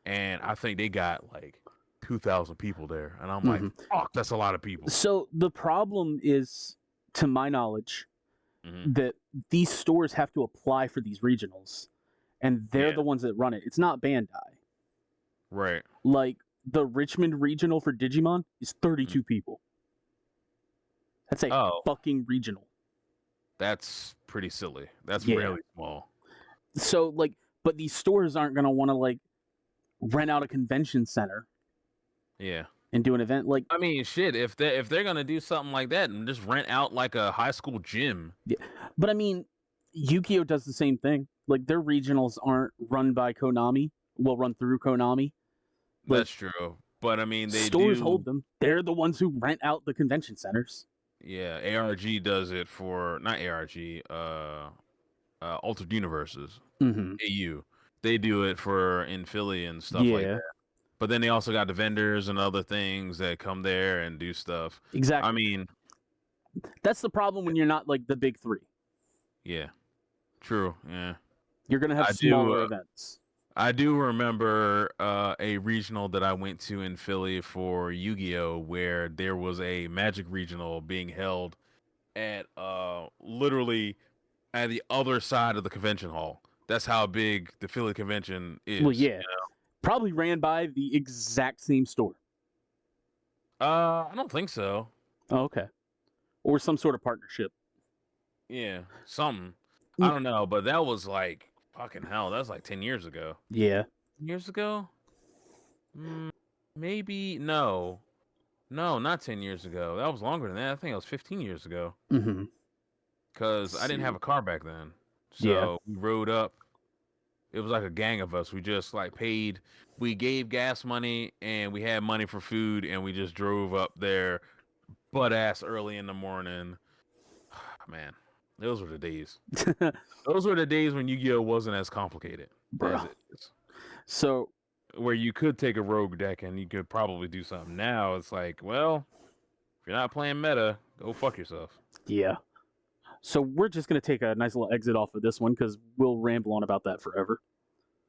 [SPEAKER 2] and I think they got like 2,000 people there. And I'm like,
[SPEAKER 1] Mm-hmm.
[SPEAKER 2] fuck, that's a lot of people.
[SPEAKER 1] So the problem is, to my knowledge,
[SPEAKER 2] Hmm.
[SPEAKER 1] that these stores have to apply for these regionals, and they're
[SPEAKER 2] Yeah,
[SPEAKER 1] the ones that run it. It's not Bandai.
[SPEAKER 2] right.
[SPEAKER 1] Like, the Richmond regional for Digimon is 32 people. That's a
[SPEAKER 2] Oh,
[SPEAKER 1] fucking regional.
[SPEAKER 2] that's pretty silly. That's
[SPEAKER 1] Yeah.
[SPEAKER 2] really small.
[SPEAKER 1] So, like, but these stores aren't going to want to, like, rent out a convention center
[SPEAKER 2] Yeah.
[SPEAKER 1] and do an event. Like,
[SPEAKER 2] I mean, shit. If they're gonna do something like that and just rent out like a high school gym.
[SPEAKER 1] yeah. But I mean, Yu-Gi-Oh does the same thing. Like, their regionals aren't run by Konami. Will run through Konami. Like,
[SPEAKER 2] That's true. But I mean, they
[SPEAKER 1] stores
[SPEAKER 2] do.
[SPEAKER 1] hold them. They're the ones who rent out the convention centers.
[SPEAKER 2] Yeah, ARG does it for not ARG. Altered Universes.
[SPEAKER 1] Mm-hmm.
[SPEAKER 2] AU. They do it for in Philly and stuff like
[SPEAKER 1] Yeah,
[SPEAKER 2] that. But then they also got the vendors and other things that come there and do stuff. I
[SPEAKER 1] exactly.
[SPEAKER 2] mean,
[SPEAKER 1] That's the problem when you're not like the big three.
[SPEAKER 2] yeah, true. Yeah,
[SPEAKER 1] You're gonna have
[SPEAKER 2] I do.
[SPEAKER 1] smaller events.
[SPEAKER 2] I do remember a regional that I went to in Philly for Yu-Gi-Oh, where there was a Magic regional being held at literally at the other side of the convention hall. That's how big the Philly convention is.
[SPEAKER 1] Well, yeah, probably ran by the exact same store.
[SPEAKER 2] I don't think so.
[SPEAKER 1] Oh, okay, or some sort of partnership.
[SPEAKER 2] Yeah, something. I don't know, but that was like fucking hell. That was like 10 years ago.
[SPEAKER 1] Yeah.
[SPEAKER 2] Years ago? Maybe no. No, not 10 years ago. That was longer than that. I think it was 15 years ago.
[SPEAKER 1] Mm-hmm.
[SPEAKER 2] Because I didn't have a car back then.
[SPEAKER 1] Yeah.
[SPEAKER 2] So we rode up. It was like a gang of us. We just like paid. We gave gas money and we had money for food and we just drove up there butt ass early in the morning. Man, those were the days. Those were the days when Yu-Gi-Oh wasn't as complicated as
[SPEAKER 1] Bro.
[SPEAKER 2] it is.
[SPEAKER 1] So
[SPEAKER 2] Where you could take a rogue deck and you could probably do something. Now it's like, well, if you're not playing meta, go fuck yourself.
[SPEAKER 1] yeah. So we're just gonna take a nice little exit off of this one because we'll ramble on about that forever.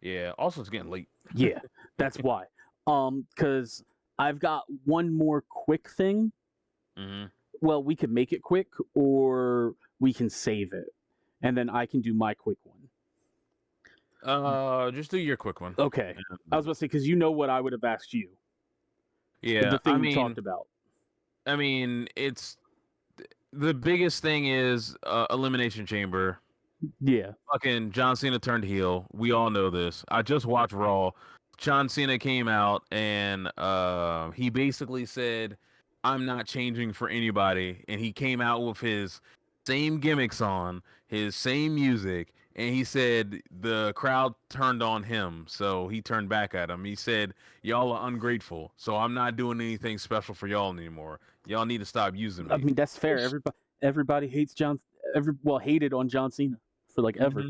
[SPEAKER 2] Yeah. Also, it's getting late.
[SPEAKER 1] Yeah, that's why. Because I've got one more quick thing.
[SPEAKER 2] Mm-hmm.
[SPEAKER 1] Well, we could make it quick, or we can save it, and then I can do my quick one.
[SPEAKER 2] Just do your quick one.
[SPEAKER 1] Okay. I was about to say because you know what I would have asked you.
[SPEAKER 2] Yeah,
[SPEAKER 1] The thing we talked about.
[SPEAKER 2] I mean, it's the biggest thing is Elimination Chamber.
[SPEAKER 1] Yeah.
[SPEAKER 2] Fucking John Cena turned heel. We all know this. I just watched Raw. John Cena came out and he basically said, "I'm not changing for anybody," and he came out with his same gimmicks on, his same music, and he said the crowd turned on him, so he turned back at him. He said, "Y'all are ungrateful, so I'm not doing anything special for y'all anymore. Y'all need to stop using me."
[SPEAKER 1] I mean, that's fair. Everybody hates John. Hated on John Cena for like ever.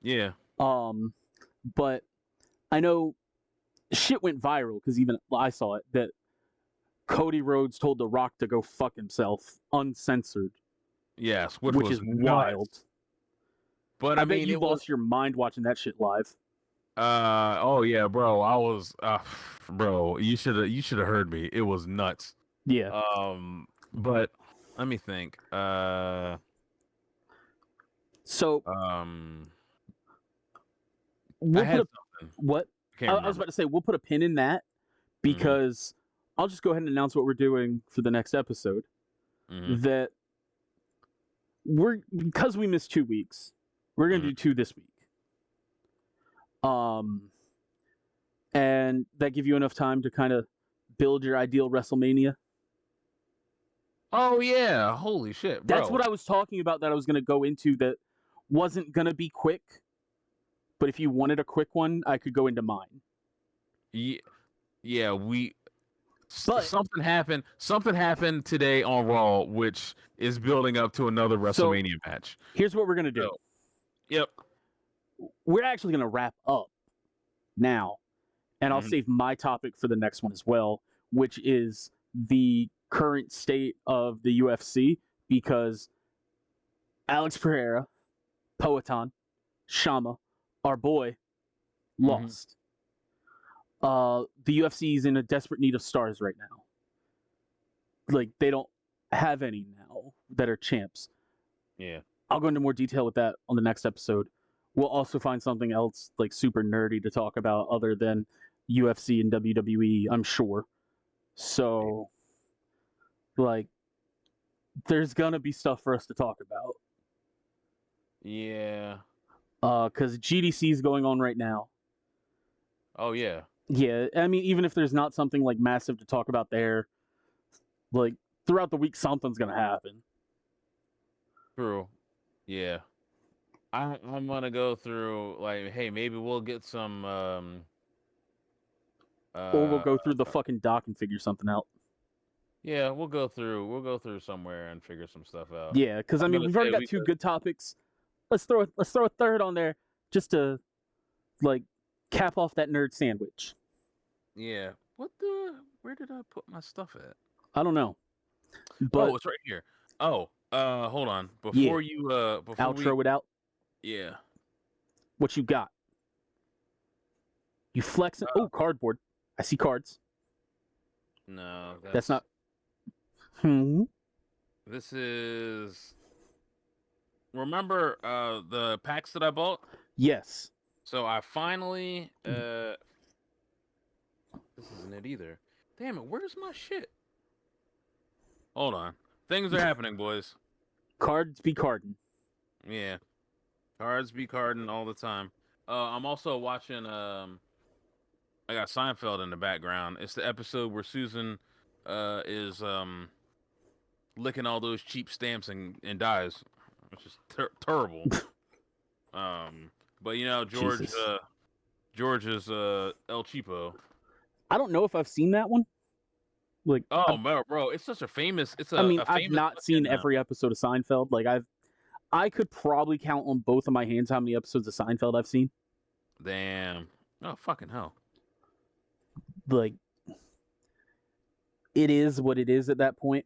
[SPEAKER 2] Yeah.
[SPEAKER 1] But I know shit went viral because even I saw it that Cody Rhodes told The Rock to go fuck himself, uncensored.
[SPEAKER 2] Yes,
[SPEAKER 1] which is wild.
[SPEAKER 2] But
[SPEAKER 1] I bet you lost your mind watching that shit live.
[SPEAKER 2] Oh yeah, bro. I was bro, you should have heard me. It was nuts.
[SPEAKER 1] Yeah.
[SPEAKER 2] But let me think.
[SPEAKER 1] So we'll put what? I was about to say we'll put a pin in that because I'll just go ahead and announce what we're doing for the next episode. That because we missed 2 weeks, we're gonna do 2 this week. And that give you enough time to kind of build your ideal WrestleMania.
[SPEAKER 2] Oh yeah, holy shit, bro.
[SPEAKER 1] That's what I was talking about that I was gonna go into that wasn't gonna be quick. But if you wanted a quick one, I could go into mine.
[SPEAKER 2] Yeah, something happened. Something happened today on Raw, which is building up to another WrestleMania match.
[SPEAKER 1] Here's what we're gonna do.
[SPEAKER 2] Yep.
[SPEAKER 1] We're actually gonna wrap up now, and I'll save my topic for the next one as well, which is the current state of the UFC, because Alex Pereira, Poatan, Shama, our boy, lost. The UFC is in a desperate need of stars right now. Like, they don't have any now that are champs.
[SPEAKER 2] Yeah.
[SPEAKER 1] I'll go into more detail with that on the next episode. We'll also find something else like super nerdy to talk about other than UFC and WWE, I'm sure. So, like, there's gonna be stuff for us to talk about.
[SPEAKER 2] Yeah.
[SPEAKER 1] Because GDC is going on right now.
[SPEAKER 2] Oh yeah.
[SPEAKER 1] Yeah, I mean, even if there's not something like massive to talk about there, like throughout the week, something's gonna happen.
[SPEAKER 2] True. Yeah. I'm gonna go through like, hey, maybe we'll get some.
[SPEAKER 1] Or we'll go through the fucking doc and figure something out.
[SPEAKER 2] Yeah, we'll go through somewhere and figure some stuff out.
[SPEAKER 1] Yeah, because I mean, we've already got 2 good topics. Let's throw a third on there just to like cap off that nerd sandwich.
[SPEAKER 2] Yeah. Where did I put my stuff at?
[SPEAKER 1] I don't know. But
[SPEAKER 2] it's right here. Oh, hold on. Before
[SPEAKER 1] outro it out.
[SPEAKER 2] Yeah.
[SPEAKER 1] What you got? You flexing? Cardboard. I see cards.
[SPEAKER 2] No,
[SPEAKER 1] that's not.
[SPEAKER 2] This is. Remember the packs that I bought?
[SPEAKER 1] Yes.
[SPEAKER 2] So I finally. This isn't it either. Damn it! Where's my shit? Hold on. Things are happening, boys.
[SPEAKER 1] Cards be carding.
[SPEAKER 2] Yeah. Cards be carding all the time. I'm also watching. I got Seinfeld in the background. It's the episode where Susan is licking all those cheap stamps and dies, which is terrible. But you know, George is El Cheapo.
[SPEAKER 1] I don't know if I've seen that one. Like,
[SPEAKER 2] bro, it's such a famous.
[SPEAKER 1] I've not seen every episode of Seinfeld. Like, I could probably count on both of my hands how many episodes of Seinfeld I've seen.
[SPEAKER 2] Damn. Oh, fucking hell.
[SPEAKER 1] Like, it is what it is at that point.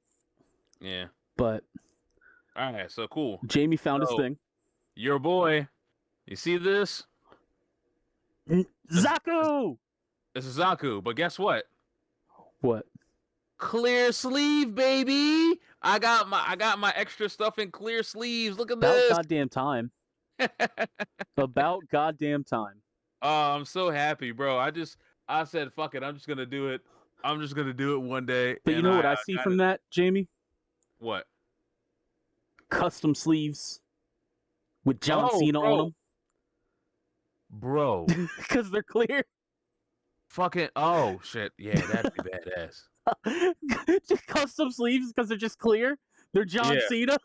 [SPEAKER 2] Yeah.
[SPEAKER 1] But.
[SPEAKER 2] All right, so cool.
[SPEAKER 1] Jamie found his thing.
[SPEAKER 2] Your boy. You see this?
[SPEAKER 1] Zaku!
[SPEAKER 2] It's a Zaku, but guess what?
[SPEAKER 1] What?
[SPEAKER 2] Clear sleeve, baby. I got my extra stuff in clear sleeves. Look at this.
[SPEAKER 1] About goddamn time. About goddamn time.
[SPEAKER 2] Oh, I'm so happy, bro. I said, fuck it. I'm just gonna do it. I'm just gonna do it one day.
[SPEAKER 1] But you know what I see from that, Jamie?
[SPEAKER 2] What?
[SPEAKER 1] Custom sleeves with John Cena on them.
[SPEAKER 2] Bro.
[SPEAKER 1] Because they're clear.
[SPEAKER 2] Fucking shit. Yeah, that'd be badass.
[SPEAKER 1] Custom sleeves because they're just clear. They're John Cena.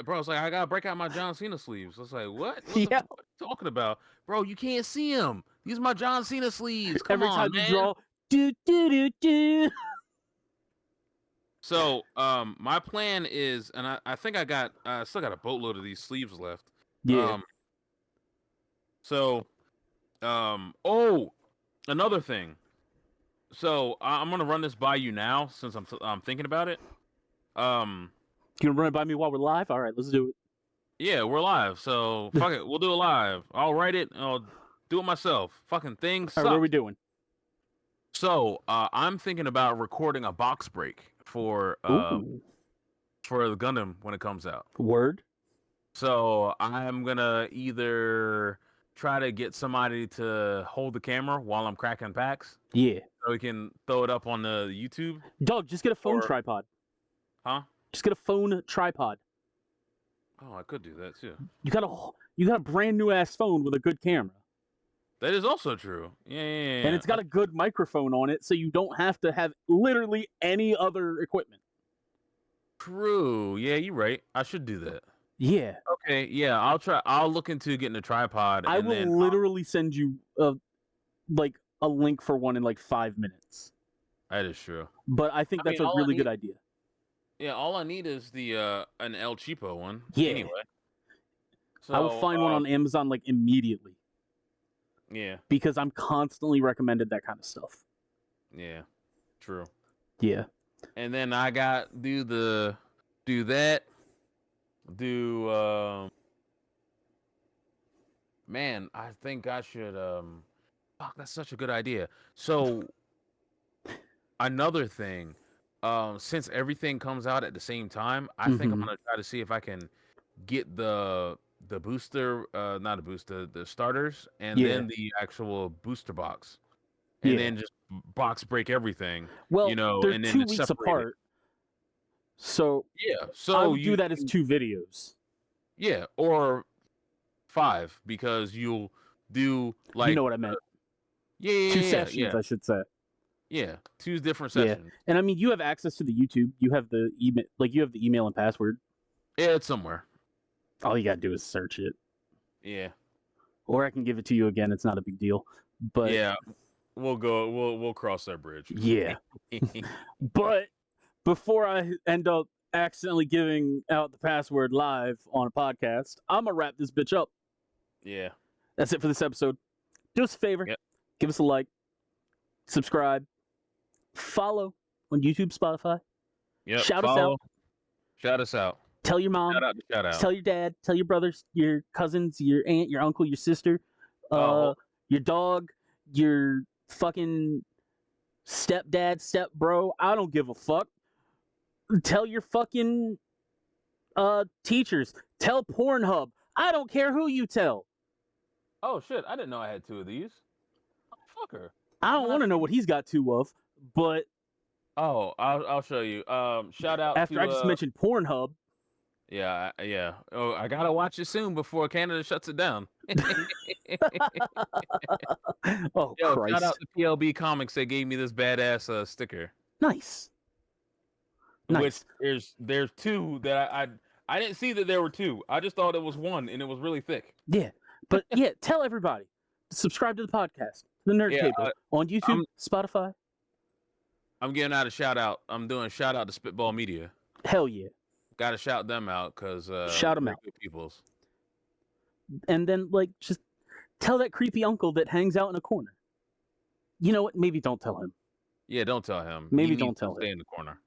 [SPEAKER 2] Bro, it's like, I gotta break out my John Cena sleeves. I was like, what? What the
[SPEAKER 1] Yeah.
[SPEAKER 2] fuck are you talking about? Bro, you can't see them. These are my John Cena sleeves. Come
[SPEAKER 1] Every
[SPEAKER 2] on,
[SPEAKER 1] time you
[SPEAKER 2] man.
[SPEAKER 1] draw, do do do do.
[SPEAKER 2] So, my plan is, and I think I still got a boatload of these sleeves left.
[SPEAKER 1] Yeah.
[SPEAKER 2] So, another thing. So I'm gonna run this by you now since I'm thinking about it.
[SPEAKER 1] You gonna run it by me while we're live? All right, let's do it.
[SPEAKER 2] Yeah, we're live, so fuck it, we'll do it live. I'll write it. I'll do it myself. Fucking thing sucks.
[SPEAKER 1] All right, what are we doing?
[SPEAKER 2] So I'm thinking about recording a box break for the Gundam when it comes out.
[SPEAKER 1] Word.
[SPEAKER 2] So I'm gonna either try to get somebody to hold the camera while I'm cracking packs.
[SPEAKER 1] Yeah.
[SPEAKER 2] So we can throw it up on the YouTube.
[SPEAKER 1] Dog, just get a phone tripod.
[SPEAKER 2] Huh?
[SPEAKER 1] Just get a phone tripod.
[SPEAKER 2] Oh, I could do that too.
[SPEAKER 1] You got a brand new ass phone with a good camera.
[SPEAKER 2] That is also true. Yeah.
[SPEAKER 1] And it's got a good microphone on it, so you don't have to have literally any other equipment.
[SPEAKER 2] True. Yeah, you're right. I should do that.
[SPEAKER 1] Yeah.
[SPEAKER 2] Okay. Yeah, I'll try. I'll look into getting a tripod.
[SPEAKER 1] I will literally send you a link for one in like 5 minutes.
[SPEAKER 2] That is true.
[SPEAKER 1] But I think that's a really good idea.
[SPEAKER 2] Yeah, all I need is the an El Cheapo one.
[SPEAKER 1] Yeah.
[SPEAKER 2] Anyway. So,
[SPEAKER 1] I will find one on Amazon like immediately.
[SPEAKER 2] Yeah.
[SPEAKER 1] Because I'm constantly recommended that kind of stuff.
[SPEAKER 2] Yeah. True.
[SPEAKER 1] Yeah.
[SPEAKER 2] And then I got do that. Man, I think I should fuck, that's such a good idea. So another thing, since everything comes out at the same time, I think I'm gonna try to see if I can get the booster, not a booster, the starters, and then the actual booster box, and then just box break everything.
[SPEAKER 1] Well, they're
[SPEAKER 2] and then
[SPEAKER 1] 2 weeks apart. So I would do that as 2 videos.
[SPEAKER 2] Yeah, or 5, because you'll do like,
[SPEAKER 1] you know what I meant.
[SPEAKER 2] 2
[SPEAKER 1] sessions, I should say.
[SPEAKER 2] Yeah, 2 different sessions.
[SPEAKER 1] Yeah. And I mean, you have access to the YouTube. You have the email, you have the email and password.
[SPEAKER 2] Yeah, it's somewhere.
[SPEAKER 1] All you gotta do is search it.
[SPEAKER 2] Yeah.
[SPEAKER 1] Or I can give it to you again. It's not a big deal. But
[SPEAKER 2] yeah, we'll cross that bridge.
[SPEAKER 1] Yeah. But before I end up accidentally giving out the password live on a podcast, I'm gonna wrap this bitch up.
[SPEAKER 2] Yeah.
[SPEAKER 1] That's it for this episode. Do us a favor.
[SPEAKER 2] Yep.
[SPEAKER 1] Give us a like. Subscribe. Follow on YouTube, Spotify.
[SPEAKER 2] Yep.
[SPEAKER 1] Shout us out.
[SPEAKER 2] Shout us out.
[SPEAKER 1] Tell your mom.
[SPEAKER 2] Shout out.
[SPEAKER 1] Tell your dad. Tell your brothers, your cousins, your aunt, your uncle, your sister, your dog, your fucking stepdad, stepbro. I don't give a fuck. Tell your fucking teachers. Tell Pornhub. I don't care who you tell.
[SPEAKER 2] Oh shit! I didn't know I had 2 of these. Oh, fucker.
[SPEAKER 1] I don't want to know what he's got 2 of, but
[SPEAKER 2] I'll show you. Shout out
[SPEAKER 1] after I just mentioned Pornhub.
[SPEAKER 2] Yeah. Oh, I gotta watch it soon before Canada shuts it down.
[SPEAKER 1] Oh,
[SPEAKER 2] Yo,
[SPEAKER 1] Christ.
[SPEAKER 2] Shout out to PLB Comics. They gave me this badass sticker.
[SPEAKER 1] Nice.
[SPEAKER 2] Which there's 2 that I didn't see that there were 2. I just thought it was 1, and it was really thick.
[SPEAKER 1] Yeah, but yeah, tell everybody. Subscribe to the podcast, the Nerd Table, on YouTube, Spotify.
[SPEAKER 2] I'm giving out a shout out. I'm doing a shout out to Spitball Media.
[SPEAKER 1] Hell yeah.
[SPEAKER 2] Gotta shout them out because
[SPEAKER 1] shout them out.
[SPEAKER 2] Good peoples.
[SPEAKER 1] And then just tell that creepy uncle that hangs out in a corner. You know what? Maybe don't tell him.
[SPEAKER 2] Yeah, don't tell him.
[SPEAKER 1] Maybe don't tell him.
[SPEAKER 2] Stay in the corner.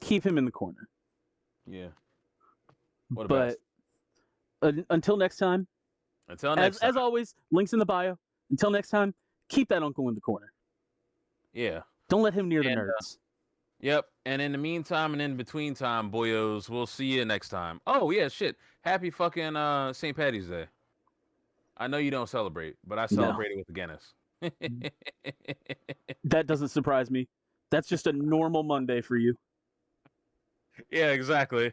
[SPEAKER 1] Keep him in the corner.
[SPEAKER 2] Yeah.
[SPEAKER 1] But until next time. As always, links in the bio. Until next time, keep that uncle in the corner.
[SPEAKER 2] Yeah.
[SPEAKER 1] Don't let him near the nerds.
[SPEAKER 2] Yep. And in the meantime and in between time, boyos, we'll see you next time. Oh, yeah, shit. Happy fucking St. Patty's Day. I know you don't celebrate, but I celebrate it with the Guinness.
[SPEAKER 1] That doesn't surprise me. That's just a normal Monday for you.
[SPEAKER 2] Yeah, exactly.